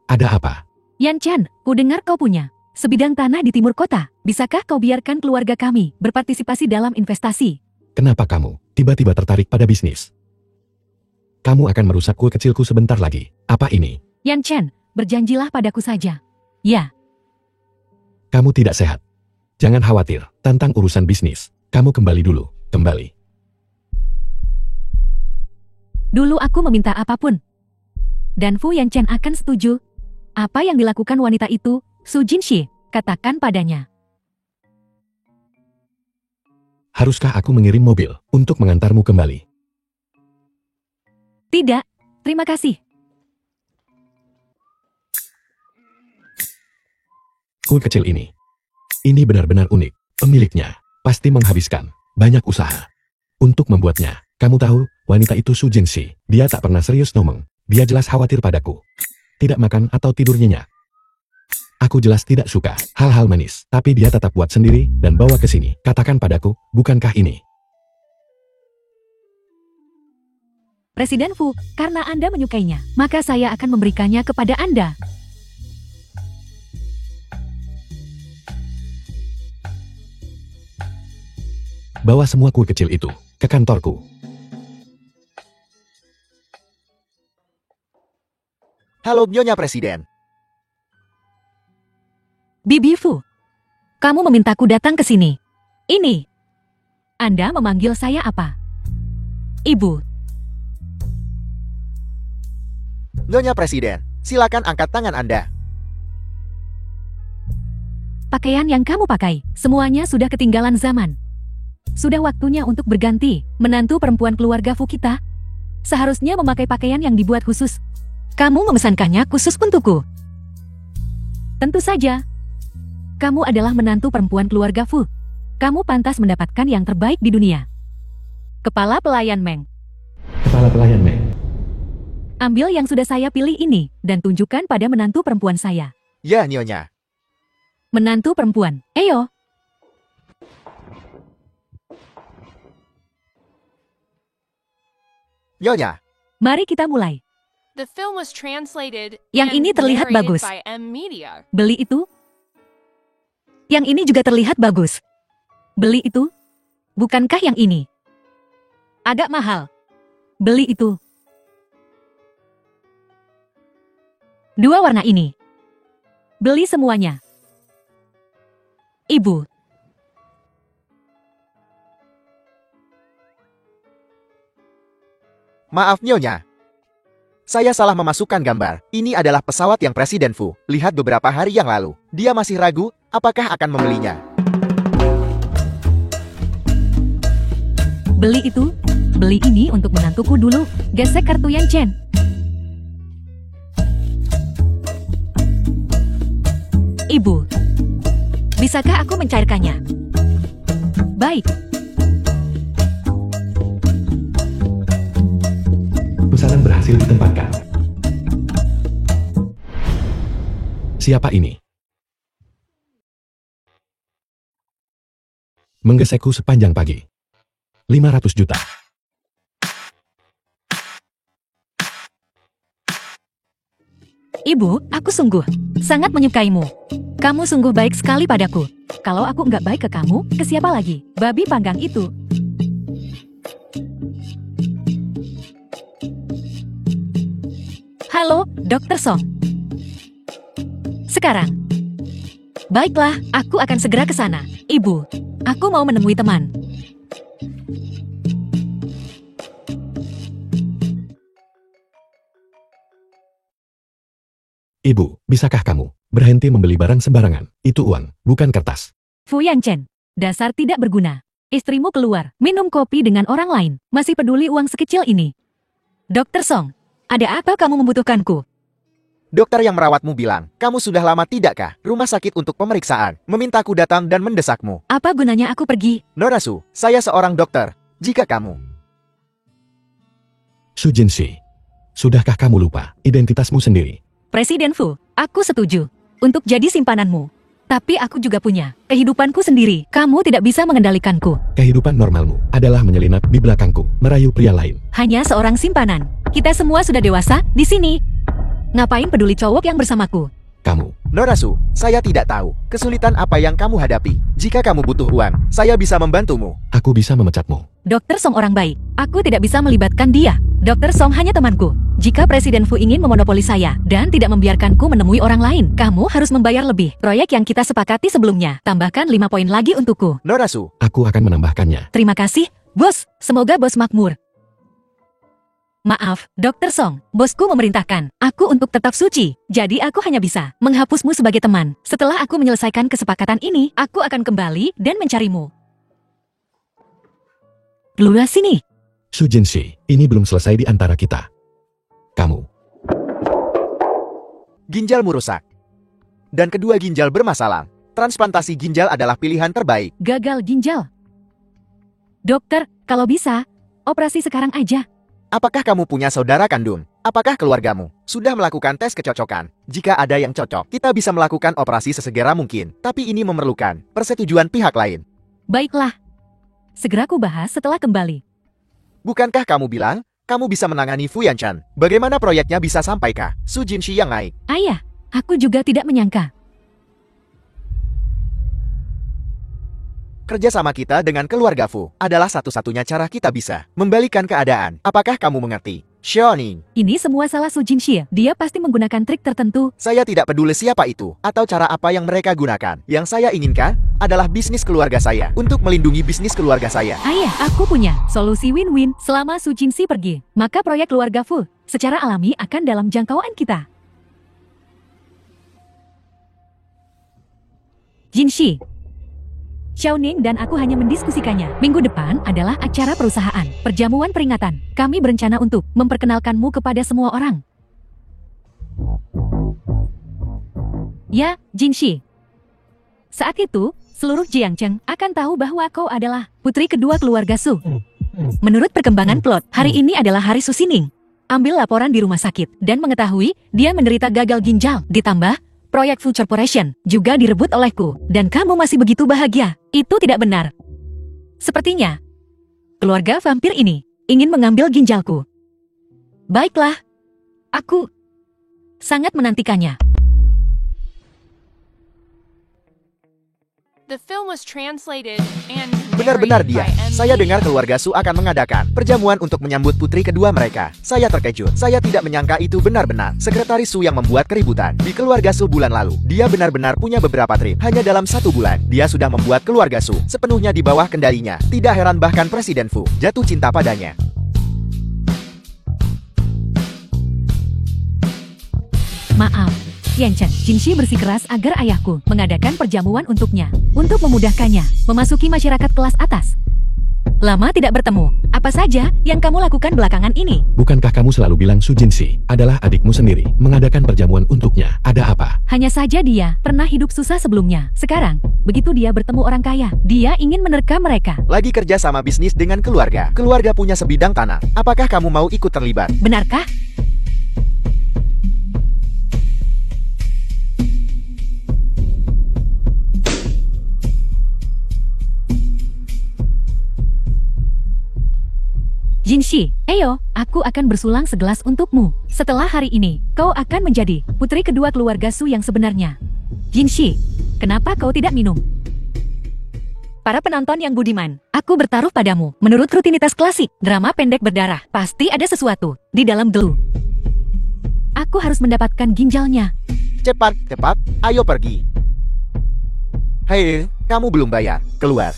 Ada apa? Yan Chen, ku dengar kau punya sebidang tanah di timur kota. Bisakah kau biarkan keluarga kami berpartisipasi dalam investasi? Kenapa kamu tiba-tiba tertarik pada bisnis? Kamu akan merusak kue kecilku sebentar lagi. Apa ini? Yan Chen, berjanjilah padaku saja. Ya, Kamu tidak sehat. Jangan khawatir tentang urusan bisnis. Kamu kembali dulu. Kembali. dulu aku meminta apapun. Dan Fu Yan Chen akan setuju. Apa yang dilakukan wanita itu, Su Jinshi, katakan padanya. Haruskah aku mengirim mobil untuk mengantarmu kembali? Tidak, terima kasih. Kue kecil ini. Ini benar-benar unik. Pemiliknya pasti menghabiskan banyak usaha untuk membuatnya. Kamu tahu, wanita itu Su Jinshi. Dia tak pernah serius ngomong. Dia jelas khawatir padaku. Tidak makan atau tidur nyenyak. Aku jelas tidak suka hal-hal manis. Tapi dia tetap buat sendiri dan bawa ke sini. Katakan padaku, bukankah ini? Presiden Fu, karena Anda menyukainya, maka saya akan memberikannya kepada Anda. Bawa semua kue kecil itu ke kantorku. Halo Nyonya Presiden. Bibi Fu, kamu memintaku datang ke sini. Ini. Anda memanggil saya apa? Ibu. Nyonya Presiden, silakan angkat tangan Anda. Pakaian yang kamu pakai, semuanya sudah ketinggalan zaman. Sudah waktunya untuk berganti. Menantu perempuan keluarga Fu kita seharusnya memakai pakaian yang dibuat khusus. Kamu memesankannya khusus untukku. Tentu saja. Kamu adalah menantu perempuan keluarga Fu. Kamu pantas mendapatkan yang terbaik di dunia. Kepala pelayan Meng. Kepala pelayan Meng. Ambil yang sudah saya pilih ini dan tunjukkan pada menantu perempuan saya. Ya, Nyonya. Menantu perempuan, ayo. Nyonya, Mari kita mulai. The film was translated Yang and ini terlihat narrated bagus. by M Media. Beli itu. Yang ini juga terlihat bagus. Beli itu. Bukankah yang ini? Agak mahal. Beli itu. Dua warna ini. Beli semuanya. Ibu. maaf Nyonya. Saya salah memasukkan gambar. Ini adalah pesawat yang Presiden Fu lihat beberapa hari yang lalu. Dia masih ragu apakah akan membelinya. Beli itu. Beli ini untuk menantuku dulu. Gesek kartu Yan Chen. Ibu. Bisakah aku mencairkannya? Baik. Pesanan berhasil ditempatkan. Siapa ini? Menggesekku sepanjang pagi. 500 juta. Ibu, aku sungguh sangat menyukaimu. Kamu sungguh baik sekali padaku. Kalau aku nggak baik ke kamu, ke siapa lagi? Babi panggang itu. Halo, Dr. Song. Sekarang, Baiklah, aku akan segera ke sana. Ibu, aku mau menemui teman. Ibu, bisakah kamu berhenti membeli barang sembarangan? Itu uang, bukan kertas. Fu Yanchen, dasar tidak berguna. Istrimu keluar, minum kopi dengan orang lain, masih peduli uang sekecil ini. Dokter Song, ada apa kamu membutuhkanku? Dokter yang merawatmu bilang, kamu sudah lama tidakkah rumah sakit untuk pemeriksaan, memintaku datang dan mendesakmu. Apa gunanya aku pergi? Nona Su, saya seorang dokter. Jika kamu... Su Jinshi, sudahkah kamu lupa identitasmu sendiri? Presiden Fu, aku setuju untuk jadi simpananmu. Tapi aku juga punya kehidupanku sendiri. Kamu tidak bisa mengendalikanku. Kehidupan normalmu adalah menyelinap di belakangku, merayu pria lain. Hanya seorang simpanan. Kita semua sudah dewasa di sini. Ngapain peduli cowok yang bersamaku? Kamu, Nona Su, saya tidak tahu kesulitan apa yang kamu hadapi. Jika kamu butuh uang, saya bisa membantumu. aku bisa memecatmu. Dokter Song orang baik. Aku tidak bisa melibatkan dia. Dokter Song hanya temanku. Jika Presiden Fu ingin memonopoli saya dan tidak membiarkanku menemui orang lain, kamu harus membayar lebih. Proyek yang kita sepakati sebelumnya. Tambahkan 5 poin lagi untukku. Nona Su, Aku akan menambahkannya. Terima kasih, bos. Semoga bos makmur. Maaf, Dokter Song. Bosku memerintahkan aku untuk tetap suci. Jadi aku hanya bisa menghapusmu sebagai teman. Setelah aku menyelesaikan kesepakatan ini, aku akan kembali dan mencarimu. Keluar sini. Su Jinshi, ini belum selesai di antara kita. Kamu, ginjalmu rusak. Dan kedua ginjal bermasalah. Transplantasi ginjal adalah pilihan terbaik. Gagal ginjal. Dokter, kalau bisa, operasi sekarang aja. Apakah kamu punya saudara kandung? Apakah keluargamu sudah melakukan tes kecocokan? Jika ada yang cocok, kita bisa melakukan operasi sesegera mungkin. Tapi ini memerlukan persetujuan pihak lain. Baiklah. Segera ku bahas setelah kembali. Bukankah kamu bilang, kamu bisa menangani Fu Yanchen? Bagaimana proyeknya bisa sampaikah? Su Jinshi yang naik. Ayah, aku juga tidak menyangka. Kerjasama kita dengan keluarga Fu adalah satu-satunya cara kita bisa membalikan keadaan. Apakah kamu mengerti? Xiaoning, Ini semua salah Su Jinshi. Dia pasti menggunakan trik tertentu. saya tidak peduli siapa itu atau cara apa yang mereka gunakan. Yang saya inginkan adalah bisnis keluarga saya untuk melindungi bisnis keluarga saya. Ayah, aku punya solusi win-win. Selama Su Jinshi pergi, maka proyek keluarga Fu secara alami akan dalam jangkauan kita. Jinshi, Xiaoning dan aku hanya mendiskusikannya. Minggu depan adalah acara perusahaan, perjamuan peringatan. Kami berencana untuk memperkenalkanmu kepada semua orang. Ya, Jinshi. Saat itu, seluruh Jiangcheng akan tahu bahwa kau adalah putri kedua keluarga Su. Menurut perkembangan plot, hari ini adalah hari Su Xining. Ambil laporan di rumah sakit dan mengetahui dia menderita gagal ginjal. Ditambah, proyek Future Corporation juga direbut olehku. Dan kamu masih begitu bahagia. Itu tidak benar. Sepertinya, keluarga vampir ini ingin mengambil ginjalku. Baiklah, aku sangat menantikannya. The film was translated and Benar-benar narrated dia. by M. Saya dengar keluarga Su akan mengadakan perjamuan untuk menyambut putri kedua mereka. Saya terkejut. Saya tidak menyangka itu benar-benar Sekretaris Su yang membuat keributan di keluarga Su bulan lalu. Dia benar-benar punya beberapa trip. Hanya dalam 1 bulan, dia sudah membuat keluarga Su sepenuhnya di bawah kendalinya. Tidak heran bahkan Presiden Fu jatuh cinta padanya. Maaf, Yanchen, Jinshi bersikeras agar ayahku mengadakan perjamuan untuknya, untuk memudahkannya memasuki masyarakat kelas atas. Lama tidak bertemu, apa saja yang kamu lakukan belakangan ini? bukankah kamu selalu bilang Su Jinshi adalah adikmu sendiri, mengadakan perjamuan untuknya? Ada apa? Hanya saja dia pernah hidup susah sebelumnya. Sekarang, begitu dia bertemu orang kaya, dia ingin menerkam mereka. Lagi kerja sama bisnis dengan keluarga. Keluarga punya sebidang tanah. Apakah kamu mau ikut terlibat? Benarkah? Jinshi, ayo, aku akan bersulang segelas untukmu. Setelah hari ini, kau akan menjadi putri kedua keluarga Su yang sebenarnya. Jinshi, kenapa kau tidak minum? Para penonton yang budiman, aku bertaruh padamu. Menurut rutinitas klasik, drama pendek berdarah, pasti ada sesuatu di dalam delu. Aku harus mendapatkan ginjalnya. Cepat, cepat, ayo pergi. Hei, kamu belum bayar. Keluar.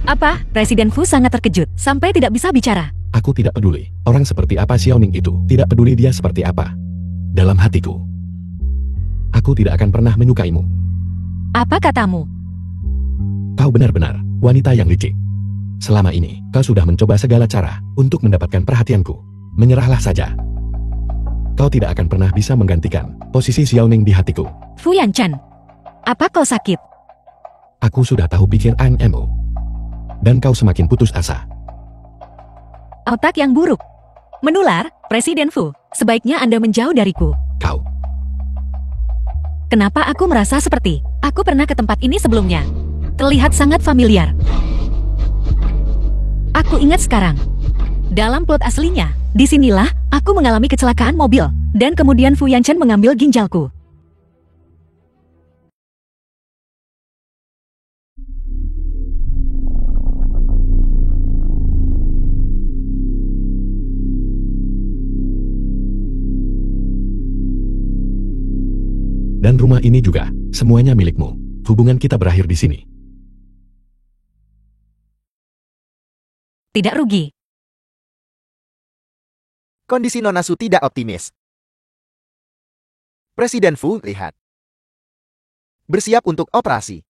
Apa? Presiden Fu sangat terkejut, sampai tidak bisa bicara. Aku tidak peduli. Orang seperti apa Xiaoning itu. Tidak peduli dia seperti apa. Dalam hatiku, aku tidak akan pernah menyukaimu. Apa katamu? Kau benar-benar wanita yang licik. Selama ini, kau sudah mencoba segala cara untuk mendapatkan perhatianku. Menyerahlah saja. Kau tidak akan pernah bisa menggantikan posisi Xiaoning di hatiku. Fu Yanchan, apa kau sakit? Aku sudah tahu pikiranmu. Dan kau semakin putus asa. Otak yang buruk. Menular, Presiden Fu. Sebaiknya Anda menjauh dariku. Kau. Kenapa aku merasa seperti aku pernah ke tempat ini sebelumnya? Terlihat sangat familiar. Aku ingat sekarang. Dalam plot aslinya, disinilah aku mengalami kecelakaan mobil. Dan kemudian Fu Yanchan mengambil ginjalku. Dan rumah ini juga, semuanya milikmu. Hubungan kita berakhir di sini. Tidak rugi. Kondisi Nona Su tidak optimis. Presiden Fu, lihat. Bersiap untuk operasi.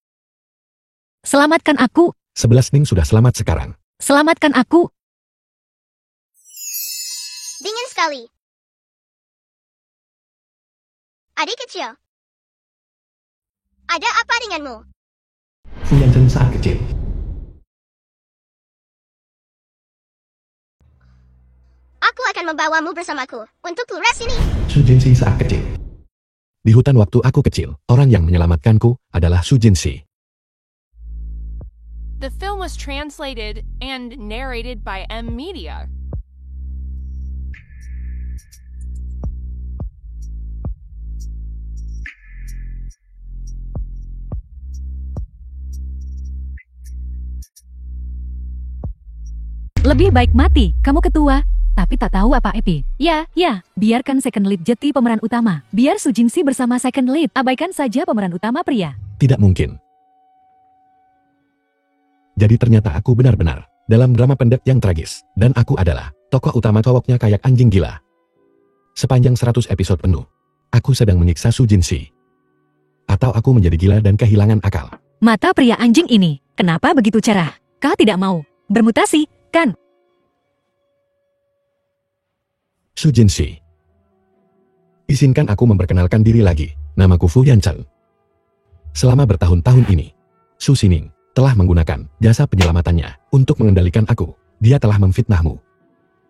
Selamatkan aku. 11 Ning sudah selamat sekarang. Selamatkan aku. Dingin sekali. Adik kecil. Ada apa denganmu? Fu Yanchan saat kecil. Aku akan membawamu bersamaku untuk keluar sini. Su Jinxi saat kecil. Di hutan waktu aku kecil, orang yang menyelamatkanku adalah Su Jinxi. The film was translated and narrated by M Media. Lebih baik mati, kamu ketua. Tapi tak tahu apa Epi. Ya, biarkan second lead jadi pemeran utama. Biar Su Jinxi bersama second lead. Abaikan saja pemeran utama pria. Tidak mungkin. Jadi ternyata aku benar-benar dalam drama pendek yang tragis. Dan aku adalah tokoh utama cowoknya kayak anjing gila. Sepanjang 100 episode penuh, aku sedang menyiksa Su Jinxi. Atau aku menjadi gila dan kehilangan akal. Mata pria anjing ini, kenapa begitu cerah? Kau tidak mau bermutasi, kan? Su Jinxi. Izinkan aku memperkenalkan diri lagi. Namaku Fu Yanchan. Selama bertahun-tahun ini, Su Xining telah menggunakan jasa penyelamatannya untuk mengendalikan aku. Dia telah memfitnahmu.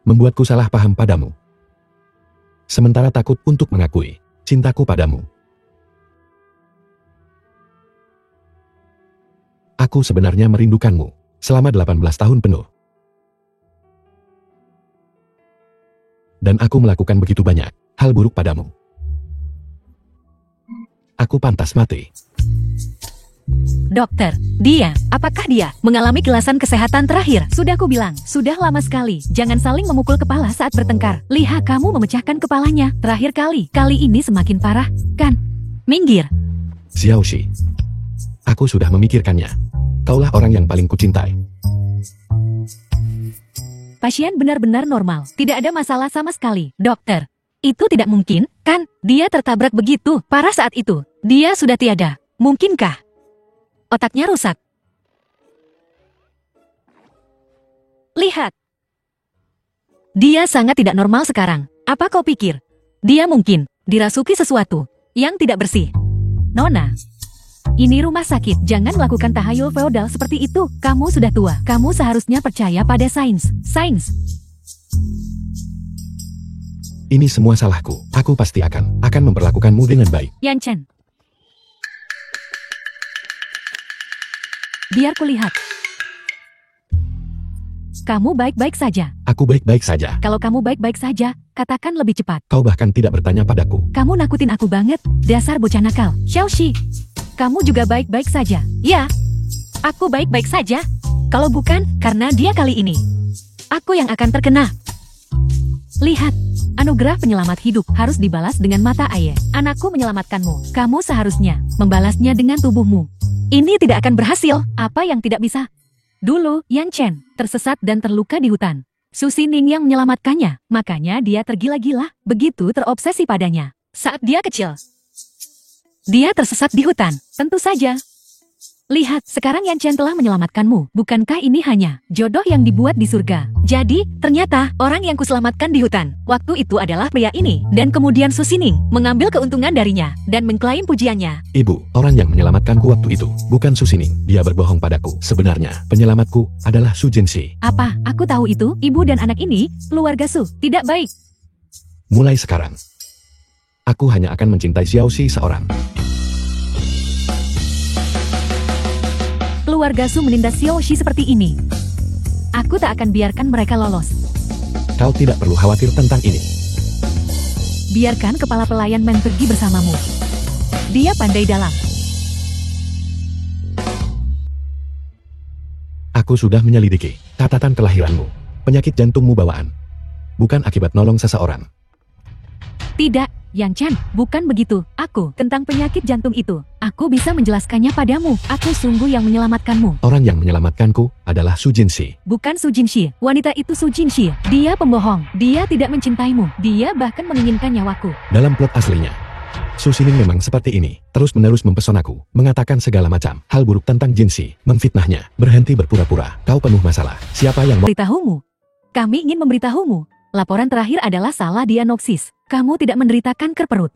Membuatku salah paham padamu. Sementara takut untuk mengakui cintaku padamu. Aku sebenarnya merindukanmu selama 18 tahun penuh. Dan aku melakukan begitu banyak hal buruk padamu. Aku pantas mati. Dokter, apakah dia mengalami kelasan kesehatan terakhir? Sudah aku bilang, sudah lama sekali. Jangan saling memukul kepala saat bertengkar. Lihat kamu memecahkan kepalanya. Terakhir kali ini semakin parah, kan? Minggir. Xiaoxi. Aku sudah memikirkannya. Kaulah orang yang paling kucintai. Pasien benar-benar normal. Tidak ada masalah sama sekali. Dokter, itu tidak mungkin, kan? Dia tertabrak begitu parah saat itu. Dia sudah tiada. Mungkinkah? Otaknya rusak. Lihat. Dia sangat tidak normal sekarang. Apa kau pikir? Dia mungkin dirasuki sesuatu yang tidak bersih. Nona, ini rumah sakit. Jangan melakukan tahayul feodal seperti itu. Kamu sudah tua. Kamu seharusnya percaya pada sains. Ini semua salahku. Aku pasti akan memperlakukanmu dengan baik. Yanchan. Biar kulihat. Kamu baik-baik saja. Aku baik-baik saja. Kalau kamu baik-baik saja, katakan lebih cepat. Kau bahkan tidak bertanya padaku. Kamu nakutin aku banget. Dasar bocah nakal. Xiaoxi. Kamu juga baik-baik saja. Ya, aku baik-baik saja. Kalau bukan, karena dia kali ini, aku yang akan terkena. Lihat, Anugerah penyelamat hidup harus dibalas dengan mata air. Anakku menyelamatkanmu. Kamu seharusnya membalasnya dengan tubuhmu. Ini tidak akan berhasil. Apa yang tidak bisa? Dulu, Yan Chen tersesat dan terluka di hutan. Su Xining yang menyelamatkannya. Makanya dia tergila-gila, begitu terobsesi padanya. Saat dia kecil, dia tersesat di hutan. Tentu saja. Lihat, sekarang Yan Chen telah menyelamatkanmu. Bukankah ini hanya jodoh yang dibuat di surga? Jadi, ternyata orang yang kuselamatkan di hutan waktu itu adalah pria ini. Dan kemudian Su Xining mengambil keuntungan darinya dan mengklaim pujiannya. Ibu, orang yang menyelamatkanku waktu itu bukan Su Xining. Dia berbohong padaku. Sebenarnya, penyelamatku adalah Su Jinxi. Apa? Aku tahu itu. Ibu dan anak ini, keluarga Su, tidak baik. Mulai sekarang, aku hanya akan mencintai Xiaoxi seorang. Keluarga Su menindas Xiaoxi seperti ini. Aku tak akan biarkan mereka lolos. Kau tidak perlu khawatir tentang ini. Biarkan kepala pelayan Men pergi bersamamu. Dia pandai dalam. Aku sudah menyelidiki catatan kelahiranmu. Penyakit jantungmu bawaan. Bukan akibat nolong seseorang. Tidak, Yan Chen, bukan begitu. Aku, tentang penyakit jantung itu, aku bisa menjelaskannya padamu. Aku sungguh yang menyelamatkanmu. Orang yang menyelamatkanku adalah Su Jinxi. Bukan Su Jinxi. Wanita itu Su Jinxi. Dia pembohong. Dia tidak mencintaimu. Dia bahkan menginginkan nyawaku. Dalam plot aslinya, Su Xining memang seperti ini. Terus-menerus mempesonaku, mengatakan segala macam hal buruk tentang Jinxi, memfitnahnya. Berhenti berpura-pura. Kau penuh masalah. Siapa yang mau... Beritahumu. Kami ingin memberitahumu. Laporan terakhir adalah salah diagnosis. Kamu tidak menderita kanker perut.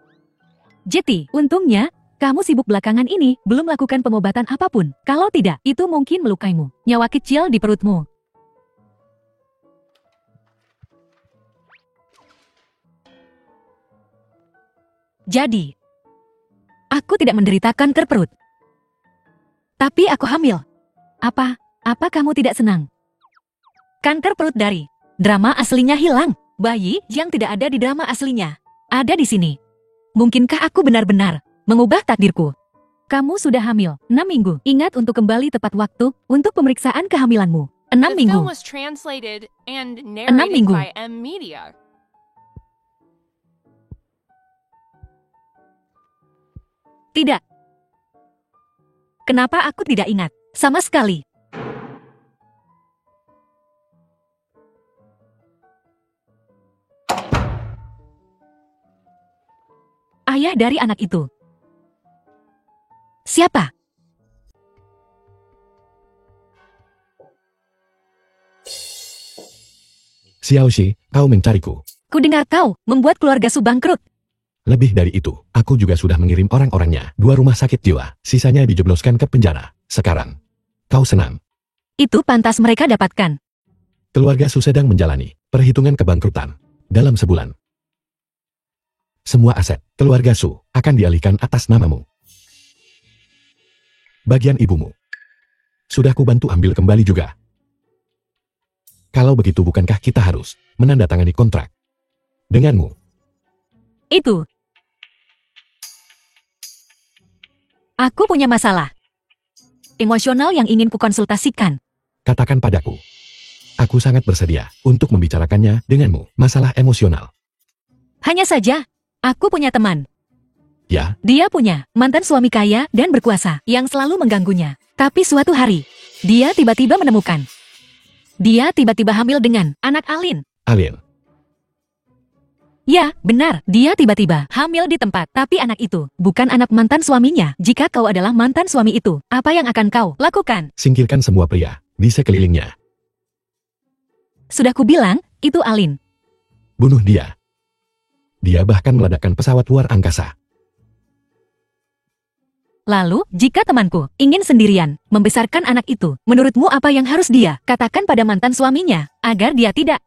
Jeti, untungnya, kamu sibuk belakangan ini, belum melakukan pengobatan apapun. Kalau tidak, itu mungkin melukaimu. Nyawa kecil di perutmu. Jadi, aku tidak menderita kanker perut. Tapi aku hamil. Apa kamu tidak senang? Kanker perut dari drama aslinya hilang. Bayi yang tidak ada di drama aslinya ada di sini. Mungkinkah aku benar-benar mengubah takdirku? Kamu sudah hamil 6 minggu. Ingat untuk kembali tepat waktu untuk pemeriksaan kehamilanmu. 6 The minggu. film was translated and narrated minggu. by M Media. Tidak. Kenapa aku tidak ingat? Sama sekali. Ayah dari anak itu. Siapa? Xiaoxi, kau mencariku. Kudengar kau membuat keluarga Su bangkrut. Lebih dari itu, aku juga sudah mengirim orang-orangnya 2 rumah sakit jiwa. Sisanya dijebloskan ke penjara. Sekarang, kau senang. Itu pantas mereka dapatkan. Keluarga Su sedang menjalani perhitungan kebangkrutan dalam sebulan. Semua aset keluarga Su akan dialihkan atas namamu. Bagian ibumu sudah kubantu ambil kembali juga. Kalau begitu, bukankah kita harus menandatangani kontrak denganmu? Itu. Aku punya masalah emosional yang ingin kukonsultasikan. Katakan padaku. Aku sangat bersedia untuk membicarakannya denganmu. Masalah emosional. Hanya saja, aku punya teman. Ya, Dia punya mantan suami kaya dan berkuasa yang selalu mengganggunya. Tapi suatu hari, dia tiba-tiba menemukan. Dia tiba-tiba hamil dengan anak Alin. Alin. Ya, benar. Dia tiba-tiba hamil di tempat. Tapi anak itu bukan anak mantan suaminya. Jika kau adalah mantan suami itu, apa yang akan kau lakukan? Singkirkan semua pria di sekelilingnya. Sudah kubilang, itu Alin. Bunuh dia. Dia bahkan meledakkan pesawat luar angkasa. Lalu, jika temanku ingin sendirian membesarkan anak itu, menurutmu apa yang harus dia katakan pada mantan suaminya agar dia tidak?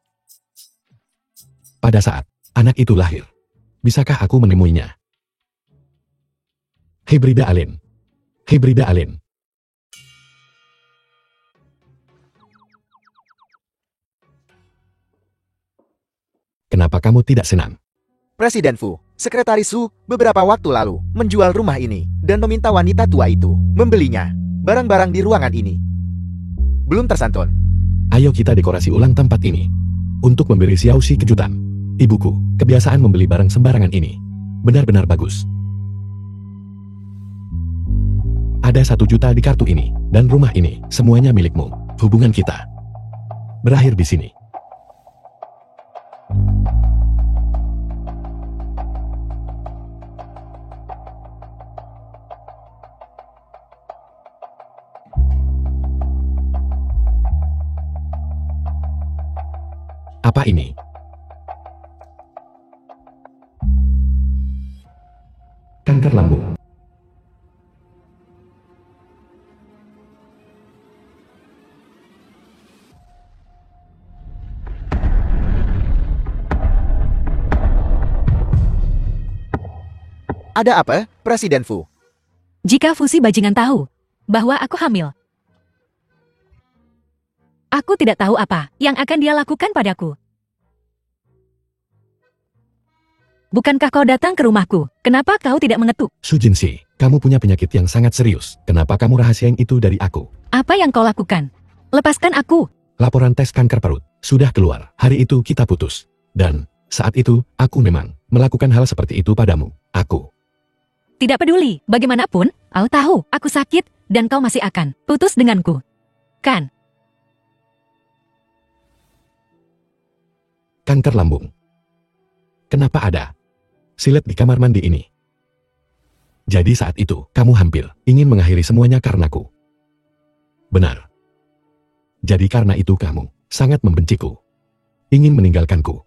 Pada saat anak itu lahir, bisakah aku menemuinya? Hibrida Alin. Hibrida Alin. Kenapa kamu tidak senang? Presiden Fu, Sekretaris Su, beberapa waktu lalu menjual rumah ini dan meminta wanita tua itu membelinya. Barang-barang di ruangan ini belum tersantun. Ayo kita dekorasi ulang tempat ini untuk memberi Xiaoxi kejutan. Ibuku, kebiasaan membeli barang sembarangan ini benar-benar bagus. Ada 1 juta di kartu ini, dan rumah ini, semuanya milikmu. Hubungan kita berakhir di sini. Apa ini? Kanker lambung. Ada apa, Presiden Fu? Jika Fusi bajingan tahu bahwa aku hamil, aku tidak tahu apa yang akan dia lakukan padaku. Bukankah kau datang ke rumahku? Kenapa kau tidak mengetuk? Su Jinsi, kamu punya penyakit yang sangat serius. Kenapa kamu rahasiain itu dari aku? Apa yang kau lakukan? Lepaskan aku. Laporan tes kanker perut sudah keluar. Hari itu kita putus. Dan saat itu, aku memang melakukan hal seperti itu padamu. Aku Tidak peduli, bagaimanapun, kau tahu, aku sakit, dan kau masih akan putus denganku. Kan? kanker lambung. Kenapa ada silet di kamar mandi ini? Jadi saat itu, kamu hampir ingin mengakhiri semuanya karenaku. Benar. Jadi karena itu kamu sangat membenciku. Ingin meninggalkanku.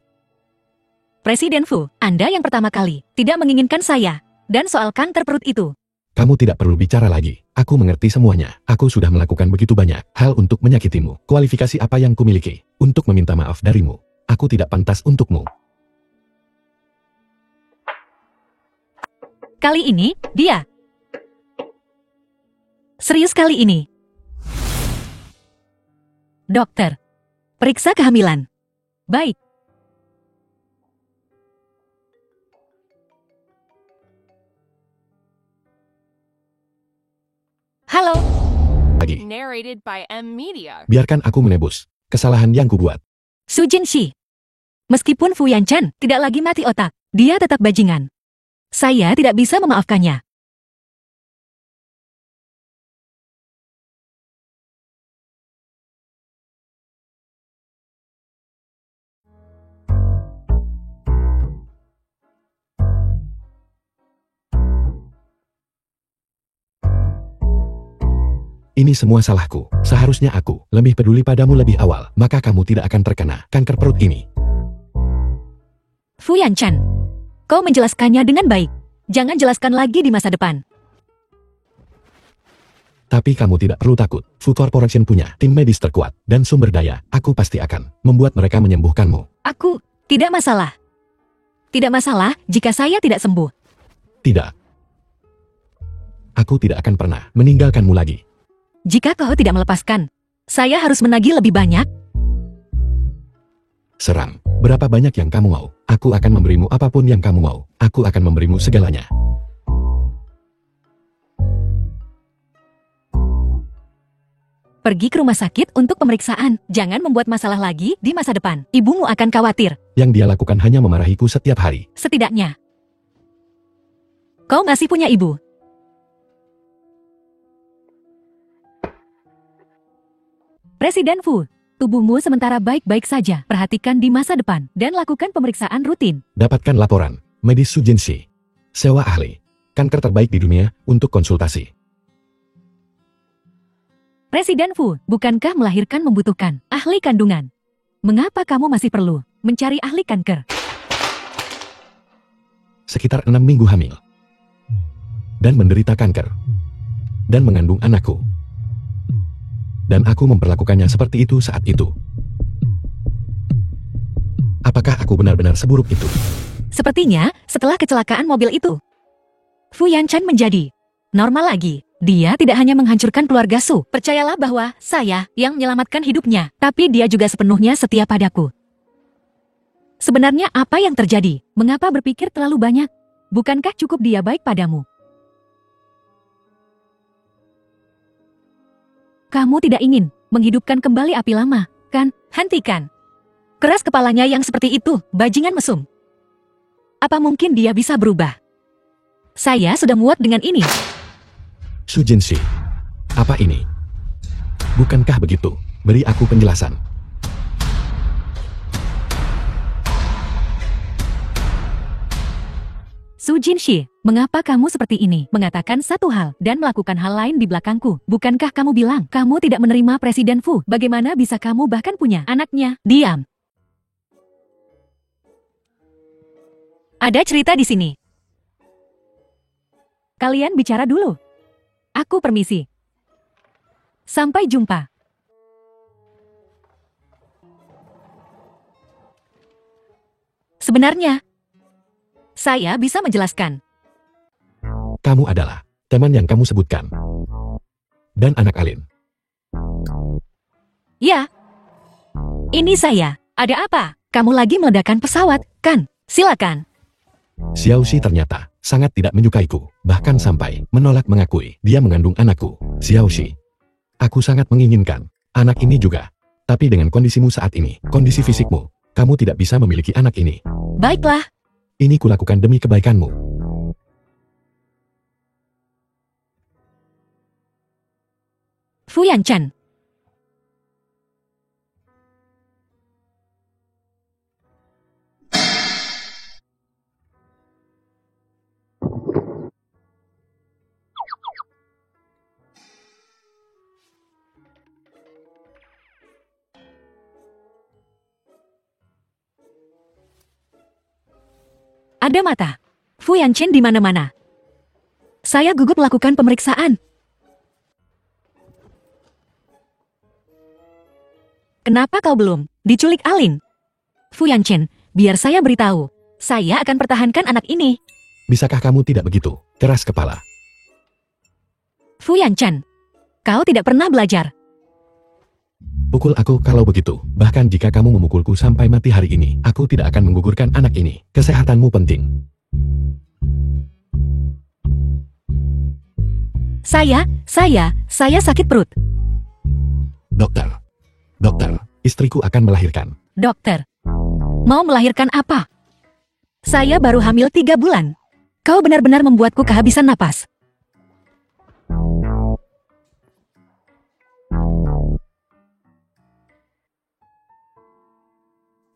Presiden Fu, Anda yang pertama kali tidak menginginkan saya. Dan soal kanker perut itu, Kamu tidak perlu bicara lagi. Aku mengerti semuanya. Aku sudah melakukan begitu banyak hal untuk menyakitimu. Kualifikasi apa yang kumiliki untuk meminta maaf darimu? Aku tidak pantas untukmu. kali ini, dia. Serius kali ini. Dokter, periksa kehamilan. Baik. Halo. Lagi, Narrated by M Media. biarkan aku menebus kesalahan yang kubuat. Su Jinxi. Meskipun Fu Yanchan tidak lagi mati otak, dia tetap bajingan. Saya tidak bisa memaafkannya. Ini semua salahku. Seharusnya aku lebih peduli padamu lebih awal, maka kamu tidak akan terkena kanker perut ini. Fu Yanchan, kau menjelaskannya dengan baik. Jangan jelaskan lagi di masa depan. Tapi kamu tidak perlu takut. Fu Corporation punya tim medis terkuat dan sumber daya. Aku pasti akan membuat mereka menyembuhkanmu. Aku tidak masalah. Tidak masalah jika saya tidak sembuh. Tidak. Aku tidak akan pernah meninggalkanmu lagi. Jika kau tidak melepaskan, saya harus menagih lebih banyak. Seram. Berapa banyak yang kamu mau? Aku akan memberimu apapun yang kamu mau. Aku akan memberimu segalanya. Pergi ke rumah sakit untuk pemeriksaan. Jangan membuat masalah lagi di masa depan. Ibumu akan khawatir. Yang dia lakukan hanya memarahiku setiap hari. Setidaknya, kau masih punya ibu. Presiden Fu, tubuhmu sementara baik-baik saja. Perhatikan di masa depan dan lakukan pemeriksaan rutin. Dapatkan laporan medis Su Jinxi. Sewa ahli kanker terbaik di dunia untuk konsultasi. Presiden Fu, bukankah melahirkan membutuhkan ahli kandungan? Mengapa kamu masih perlu mencari ahli kanker? Sekitar 6 minggu hamil. Dan menderita kanker. Dan mengandung anakku. Dan aku memperlakukannya seperti itu saat itu. Apakah aku benar-benar seburuk itu? Sepertinya, setelah kecelakaan mobil itu, Fu Yanchan menjadi normal lagi. Dia tidak hanya menghancurkan keluarga Su. Percayalah bahwa saya yang menyelamatkan hidupnya, tapi dia juga sepenuhnya setia padaku. Sebenarnya apa yang terjadi? Mengapa berpikir terlalu banyak? Bukankah cukup dia baik padamu? Kamu tidak ingin menghidupkan kembali api lama, kan? Hentikan. Keras kepalanya yang seperti itu, bajingan mesum. Apa mungkin dia bisa berubah? Saya sudah muak dengan ini. Su Jinshi, apa ini? Bukankah begitu? Beri aku penjelasan. Su Jinshi, mengapa kamu seperti ini? Mengatakan satu hal dan melakukan hal lain di belakangku. Bukankah kamu bilang kamu tidak menerima Presiden Fu? Bagaimana bisa kamu bahkan punya anaknya? Diam. Ada cerita di sini. Kalian bicara dulu. Aku permisi. Sampai jumpa. Sebenarnya, saya bisa menjelaskan. Kamu adalah teman yang kamu sebutkan. Dan anak Alin. Ya. Ini saya. Ada apa? Kamu lagi meledakkan pesawat, kan? Silakan. Xiaoxi ternyata sangat tidak menyukaiku, bahkan sampai menolak mengakui dia mengandung anakku. Xiaoxi, aku sangat menginginkan anak ini juga. Tapi dengan kondisimu saat ini, kondisi fisikmu, kamu tidak bisa memiliki anak ini. Baiklah. Ini kulakukan demi kebaikanmu. Fu Yanchan. Ada mata. Fu Yanchan di mana-mana. Saya gugup melakukan pemeriksaan. Kenapa kau belum diculik Alin? Fu Yanchan, biar saya beritahu. Saya akan pertahankan anak ini. Bisakah kamu tidak begitu keras kepala? Fu Yanchan, kau tidak pernah belajar. Pukul aku kalau begitu. Bahkan jika kamu memukulku sampai mati hari ini, aku tidak akan menggugurkan anak ini. Kesehatanmu penting. Saya sakit perut. Dokter, istriku akan melahirkan. Dokter, mau melahirkan apa? Saya baru hamil 3 bulan. Kau benar-benar membuatku kehabisan napas.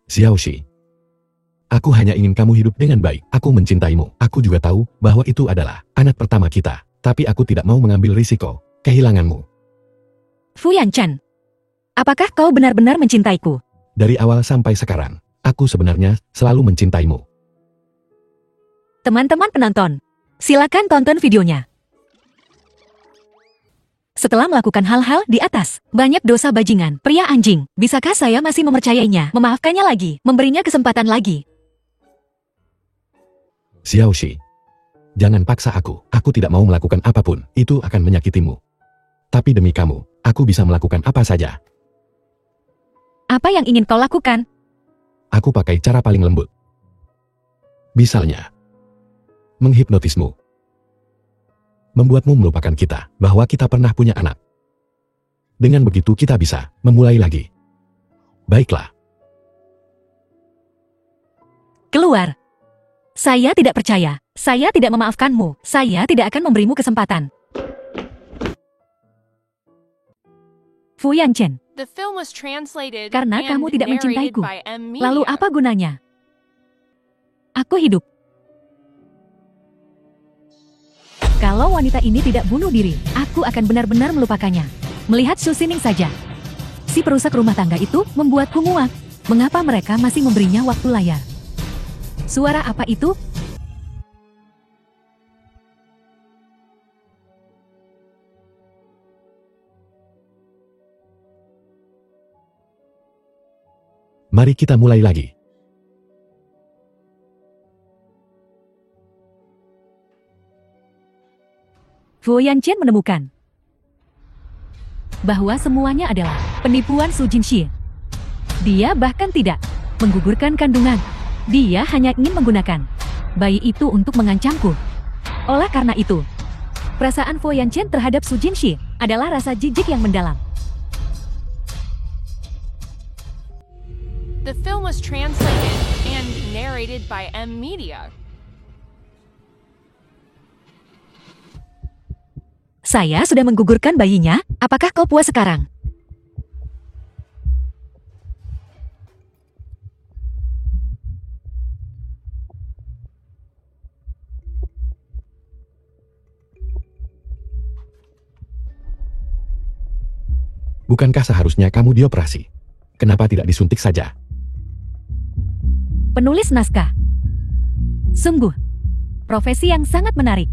Xiaoxi, aku hanya ingin kamu hidup dengan baik. Aku mencintaimu. Aku juga tahu bahwa itu adalah anak pertama kita. Tapi aku tidak mau mengambil risiko kehilanganmu. Fu Yanchan, apakah kau benar-benar mencintaiku? Dari awal sampai sekarang, aku sebenarnya selalu mencintaimu. Teman-teman penonton, silakan tonton videonya. Setelah melakukan hal-hal di atas, banyak dosa bajingan, pria anjing, bisakah saya masih mempercayainya, memaafkannya lagi, memberinya kesempatan lagi? Xiaoxi, jangan paksa aku. Aku tidak mau melakukan apapun, itu akan menyakitimu. Tapi demi kamu, aku bisa melakukan apa saja. Apa yang ingin kau lakukan? Aku pakai cara paling lembut. Misalnya, menghipnotismu. Membuatmu melupakan kita, bahwa kita pernah punya anak. Dengan begitu kita bisa memulai lagi. Baiklah. Keluar. Saya tidak percaya. Saya tidak memaafkanmu. Saya tidak akan memberimu kesempatan. Fu Yanchan, The film was translated karena and kamu tidak narrated mencintaiku. by M Lalu Media. apa gunanya? Aku hidup. Kalau wanita ini tidak bunuh diri, aku akan benar-benar melupakannya. Melihat Su Xining saja. Si perusak rumah tangga itu membuatku muak. Mengapa mereka masih memberinya waktu layar? Suara apa itu? Mari kita mulai lagi. Fu Yanchan menemukan bahwa semuanya adalah penipuan Su Jinshi. Dia bahkan tidak menggugurkan kandungan. Dia hanya ingin menggunakan bayi itu untuk mengancamku. Oleh karena itu, perasaan Fu Yanchan terhadap Su Jinshi adalah rasa jijik yang mendalam. The film was translated and narrated by M Media. Saya sudah menggugurkan bayinya, apakah kau puas sekarang? Bukankah seharusnya kamu dioperasi? Kenapa tidak disuntik saja? Penulis naskah. Sungguh, profesi yang sangat menarik.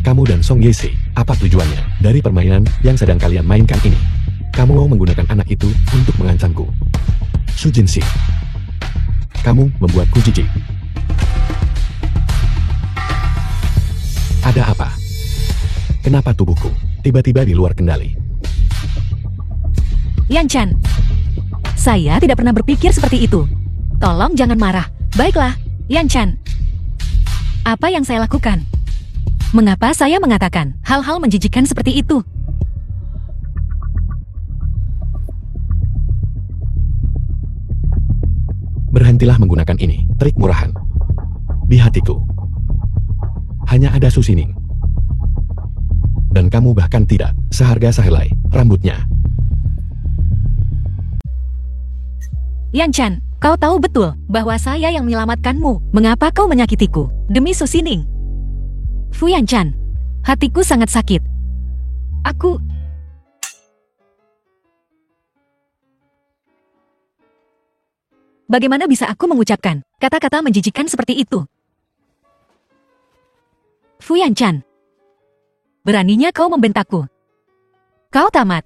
Kamu dan Song Ye-se, apa tujuannya dari permainan yang sedang kalian mainkan ini? Kamu mau menggunakan anak itu untuk mengancamku. Su Jin-si, kamu membuatku jijik. Ada apa? Kenapa tubuhku tiba-tiba di luar kendali? Yan Chan, saya tidak pernah berpikir seperti itu. Tolong jangan marah. Baiklah, Yan Chan. Apa yang saya lakukan? Mengapa saya mengatakan hal-hal menjijikkan seperti itu? Berhentilah menggunakan ini, trik murahan. Di hatiku, hanya ada Su Xining. Dan kamu bahkan tidak seharga sehelai rambutnya. Yan Chan, kau tahu betul bahwa saya yang menyelamatkanmu. Mengapa kau menyakitiku? Demi Su Xining. Fu Yan Chan, hatiku sangat sakit. Aku... Bagaimana bisa aku mengucapkan kata-kata menjijikkan seperti itu? Fu Yan Chan, beraninya kau membentakku. Kau tamat.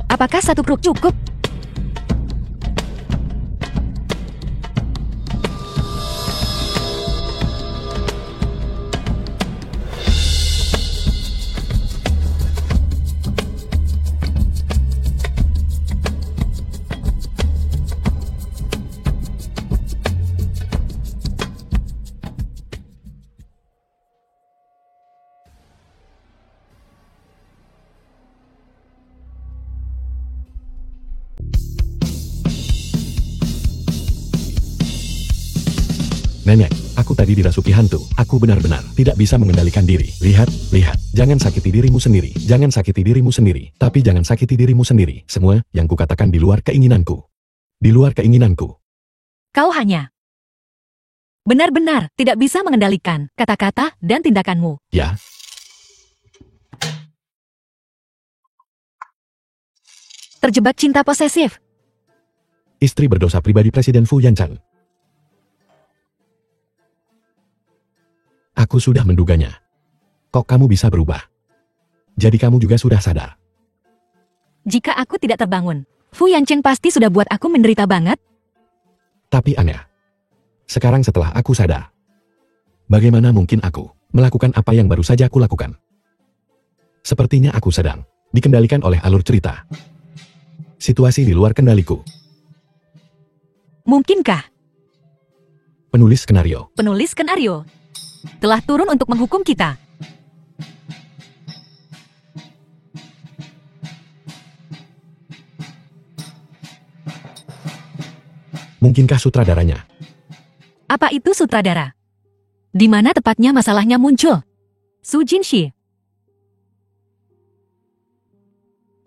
Apakah satu kruk cukup? Nenek, aku tadi dirasuki hantu. Aku benar-benar tidak bisa mengendalikan diri. Lihat, lihat. Jangan sakiti dirimu sendiri. Jangan sakiti dirimu sendiri. Tapi jangan sakiti dirimu sendiri. Semua yang kukatakan di luar keinginanku. Di luar keinginanku. Kau hanya benar-benar tidak bisa mengendalikan kata-kata dan tindakanmu. Ya. Terjebak cinta posesif. Istri berdosa pribadi Presiden Fu Yan Chan. Aku sudah menduganya. Kok kamu bisa berubah? Jadi kamu juga sudah sadar. Jika aku tidak terbangun, Fu Yan Chan pasti sudah buat aku menderita banget. Tapi aneh. Sekarang setelah aku sadar. Bagaimana mungkin aku melakukan apa yang baru saja aku lakukan? Sepertinya aku sedang dikendalikan oleh alur cerita. Situasi di luar kendaliku. Mungkinkah Penulis skenario. penulis skenario telah turun untuk menghukum kita? Mungkinkah sutradaranya? Apa itu sutradara? Di mana tepatnya masalahnya muncul? Su Jinshi.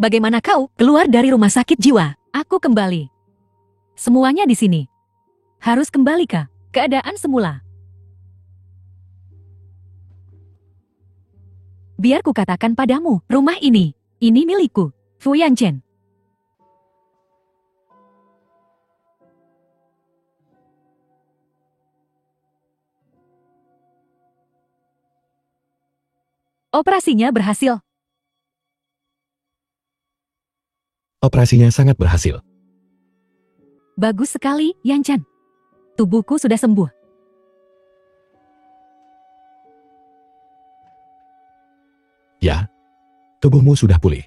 Bagaimana kau keluar dari rumah sakit jiwa? Aku kembali. Semuanya di sini. Harus kembali ke keadaan semula. Biar ku katakan padamu, rumah ini milikku, Fu Yan Chan. Operasinya berhasil. Operasinya sangat berhasil. Bagus sekali, Yan Chan. Tubuhku sudah sembuh. Ya, tubuhmu sudah pulih.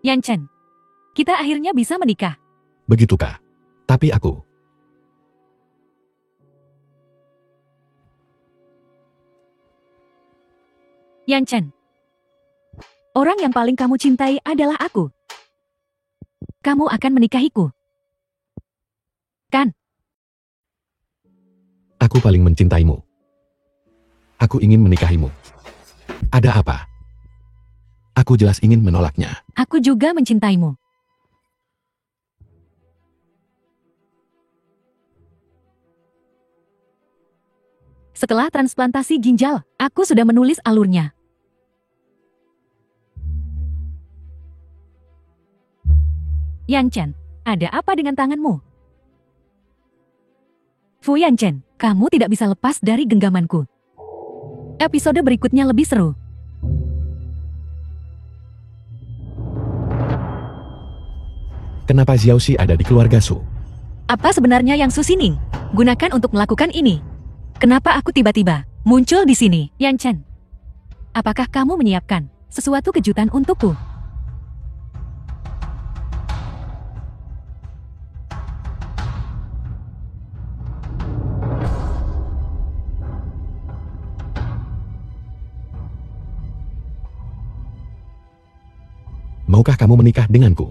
Yan Chan, kita akhirnya bisa menikah. begitukah? Tapi aku... Yan Chen. Orang yang paling kamu cintai adalah aku. Kamu akan menikahiku. Kan? Aku paling mencintaimu. Aku ingin menikahimu. Ada apa? Aku jelas ingin menolaknya. Aku juga mencintaimu. Setelah transplantasi ginjal, aku sudah menulis alurnya. Yan Chen, ada apa dengan tanganmu? Fu Yan Chen, kamu tidak bisa lepas dari genggamanku. Episode berikutnya lebih seru. Kenapa Xiaoxi ada di keluarga Su? Apa sebenarnya yang Su Xining gunakan untuk melakukan ini? Kenapa aku tiba-tiba muncul di sini? Yan Chen, apakah kamu menyiapkan sesuatu kejutan untukku? Maukah kamu menikah denganku?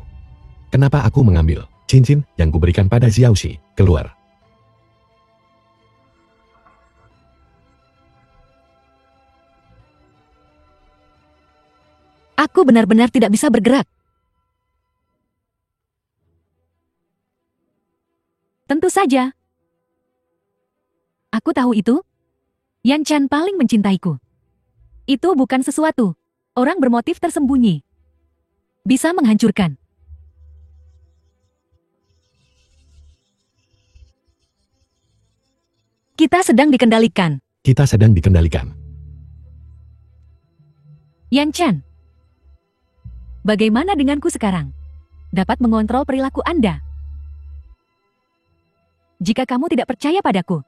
Kenapa aku mengambil cincin yang kuberikan pada Xiaoxi keluar? Aku benar-benar tidak bisa bergerak. Tentu saja. Aku tahu itu. Yan Chen paling mencintaiku. Itu bukan sesuatu. Orang bermotif tersembunyi. Bisa menghancurkan. Kita sedang dikendalikan. Kita sedang dikendalikan. Yan Chen, bagaimana denganku sekarang? Dapat mengontrol perilaku Anda. Jika kamu tidak percaya padaku,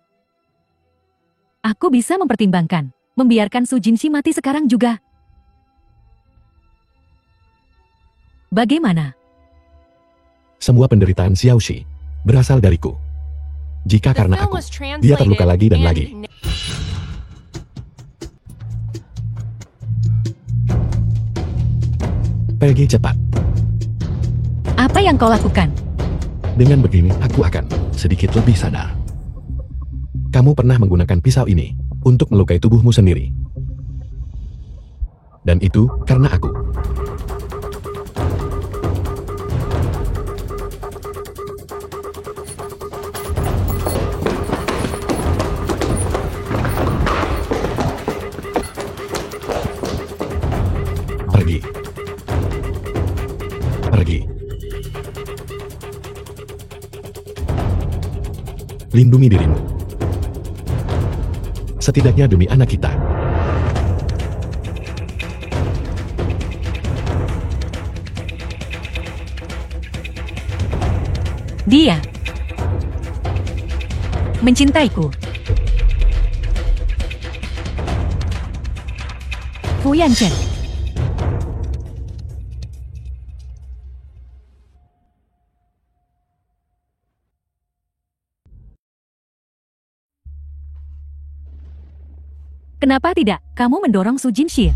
aku bisa mempertimbangkan membiarkan Su Jinxi mati sekarang juga. Bagaimana? Semua penderitaan Xiaoxi berasal dariku. Jika The karena film aku, was dia terluka translated lagi dan and lagi. Pergi cepat. Apa yang kau lakukan? Dengan begini, aku akan sedikit lebih sadar. Kamu pernah menggunakan pisau ini untuk melukai tubuhmu sendiri. Dan itu karena aku. Pergi. Pergi. Lindungi dirimu. Setidaknya demi anak kita. Dia mencintaiku. Fu Yan Chen. Kenapa tidak kamu mendorong Su Jinxi?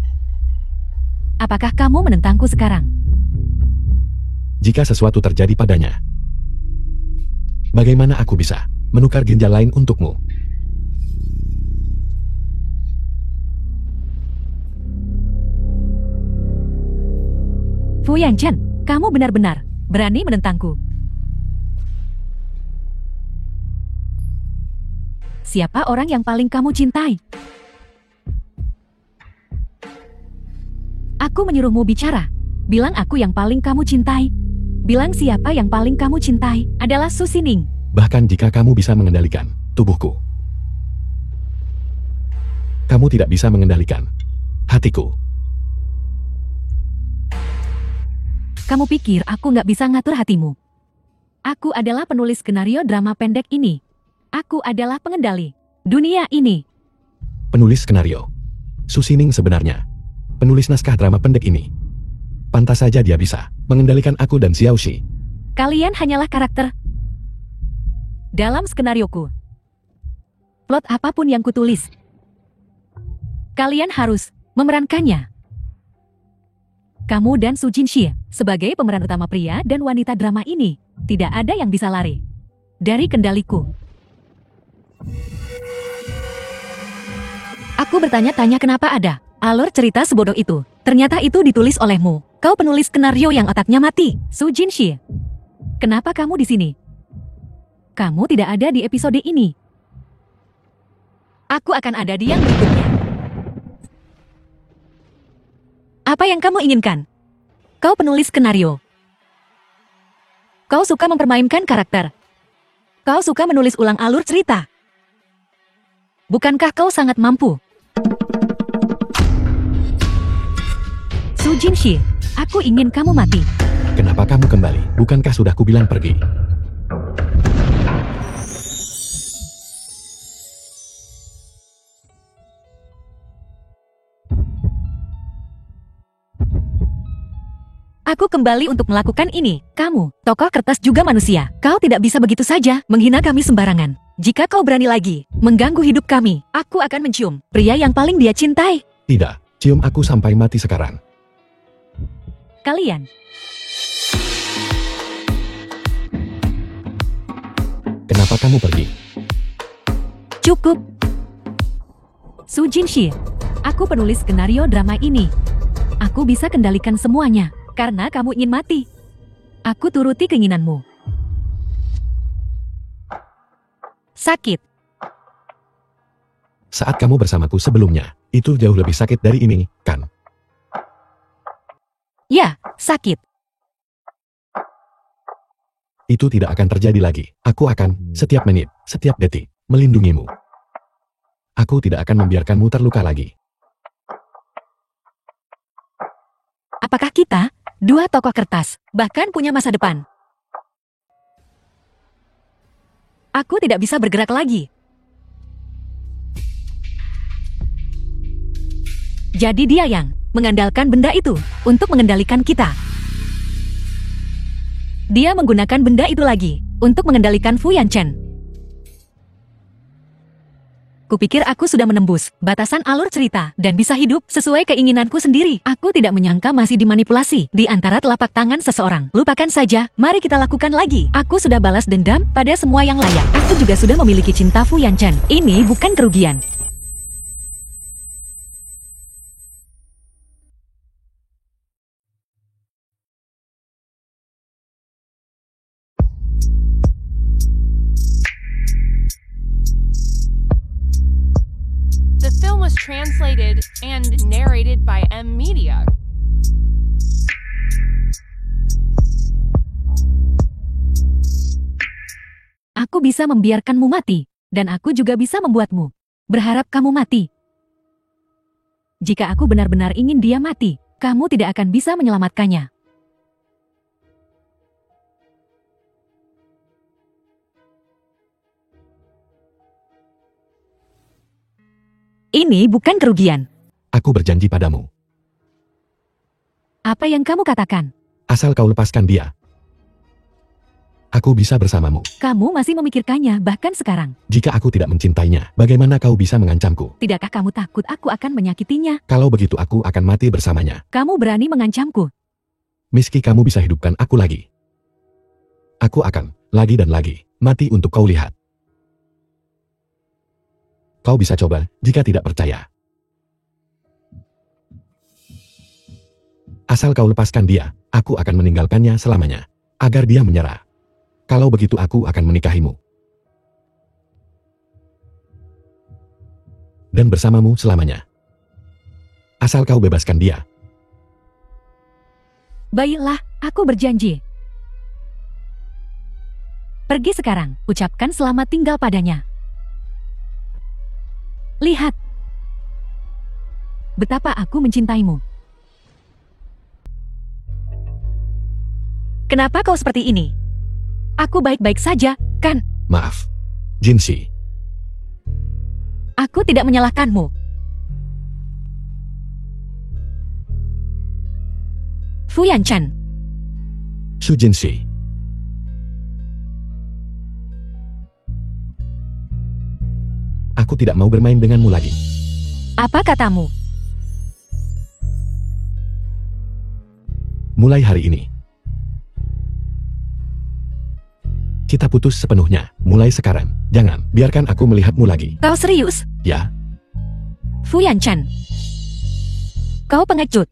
Apakah kamu menentangku sekarang? Jika sesuatu terjadi padanya, bagaimana aku bisa menukar ginjal lain untukmu? Fu Yan Chen, kamu benar-benar berani menentangku. Siapa orang yang paling kamu cintai? Aku menyuruhmu bicara. Bilang aku yang paling kamu cintai. Bilang siapa yang paling kamu cintai adalah Su Xining. Bahkan jika kamu bisa mengendalikan tubuhku, kamu tidak bisa mengendalikan hatiku. Kamu pikir aku nggak bisa ngatur hatimu? Aku adalah penulis skenario drama pendek ini. Aku adalah pengendali dunia ini. Penulis skenario Su Xining sebenarnya penulis naskah drama pendek ini. Pantas saja dia bisa mengendalikan aku dan Xiaoxi. Kalian hanyalah karakter dalam skenarioku. Plot apapun yang kutulis, kalian harus memerankannya. Kamu dan Su Jinxi sebagai pemeran utama pria dan wanita drama ini, tidak ada yang bisa lari dari kendaliku. Aku bertanya-tanya kenapa ada alur cerita sebodoh itu. Ternyata itu ditulis olehmu. Kau penulis skenario yang otaknya mati, Su Jinxi. Kenapa kamu di sini? Kamu tidak ada di episode ini. Aku akan ada di yang berikutnya. Apa yang kamu inginkan? Kau penulis skenario. Kau suka mempermainkan karakter. Kau suka menulis ulang alur cerita. Bukankah kau sangat mampu? Su Jinxi, aku ingin kamu mati. Kenapa kamu kembali? Bukankah sudah kubilang pergi? Aku kembali untuk melakukan ini. Kamu, tokoh kertas juga manusia. Kau tidak bisa begitu saja menghina kami sembarangan. Jika kau berani lagi mengganggu hidup kami, aku akan mencium pria yang paling dia cintai. Tidak, cium aku sampai mati sekarang. Kalian. Kenapa kamu pergi? Cukup. Su Jinxi, aku penulis skenario drama ini. Aku bisa kendalikan semuanya. Karena kamu ingin mati. Aku turuti keinginanmu. Sakit. Saat kamu bersamaku sebelumnya, itu jauh lebih sakit dari ini, kan? Ya, sakit. Itu tidak akan terjadi lagi. Aku akan, setiap menit, setiap detik, melindungimu. Aku tidak akan membiarkanmu terluka lagi. Apakah kita, dua tokoh kertas, bahkan punya masa depan? Aku tidak bisa bergerak lagi. Jadi dia yang mengandalkan benda itu untuk mengendalikan kita. Dia menggunakan benda itu lagi untuk mengendalikan Fu Yanchen. Kupikir aku sudah menembus batasan alur cerita dan bisa hidup sesuai keinginanku sendiri. Aku tidak menyangka masih dimanipulasi di antara telapak tangan seseorang. Lupakan saja, mari kita lakukan lagi. Aku sudah balas dendam pada semua yang layak. Aku juga sudah memiliki cinta Fu Yanchen. Ini bukan kerugian. The film was translated and narrated by M Media. Aku bisa membiarkanmu mati, dan aku juga bisa membuatmu berharap kamu mati. Jika aku benar-benar ingin dia mati, kamu tidak akan bisa menyelamatkannya. Ini bukan kerugian. Aku berjanji padamu. Apa yang kamu katakan? Asal kau lepaskan dia, aku bisa bersamamu. Kamu masih memikirkannya bahkan sekarang. Jika aku tidak mencintainya, bagaimana kau bisa mengancamku? Tidakkah kamu takut aku akan menyakitinya? Kalau begitu aku akan mati bersamanya. Kamu berani mengancamku. Meski kamu bisa hidupkan aku lagi, aku akan, lagi dan lagi, mati untuk kau lihat. Kau bisa coba, jika tidak percaya. Asal kau lepaskan dia, aku akan meninggalkannya selamanya, agar dia menyerah. Kalau begitu aku akan menikahimu. Dan bersamamu selamanya. Asal kau bebaskan dia. Baiklah, aku berjanji. Pergi sekarang, ucapkan selamat tinggal padanya. Lihat. Betapa aku mencintaimu. Kenapa kau seperti ini? Aku baik-baik saja, kan? Maaf, Jinxi. Aku tidak menyalahkanmu. Fu Yanchen. Su Jinxi. Aku tidak mau bermain denganmu lagi. Apa katamu? Mulai hari ini, kita putus sepenuhnya. Mulai sekarang, jangan biarkan aku melihatmu lagi. Kau serius? Ya, Fu Yanchan. Kau pengecut.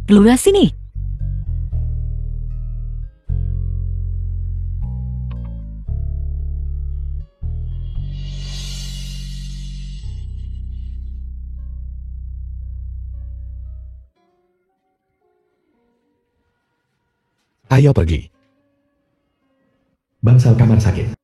Keluar sini. ayo pergi. Bangsal kamar sakit.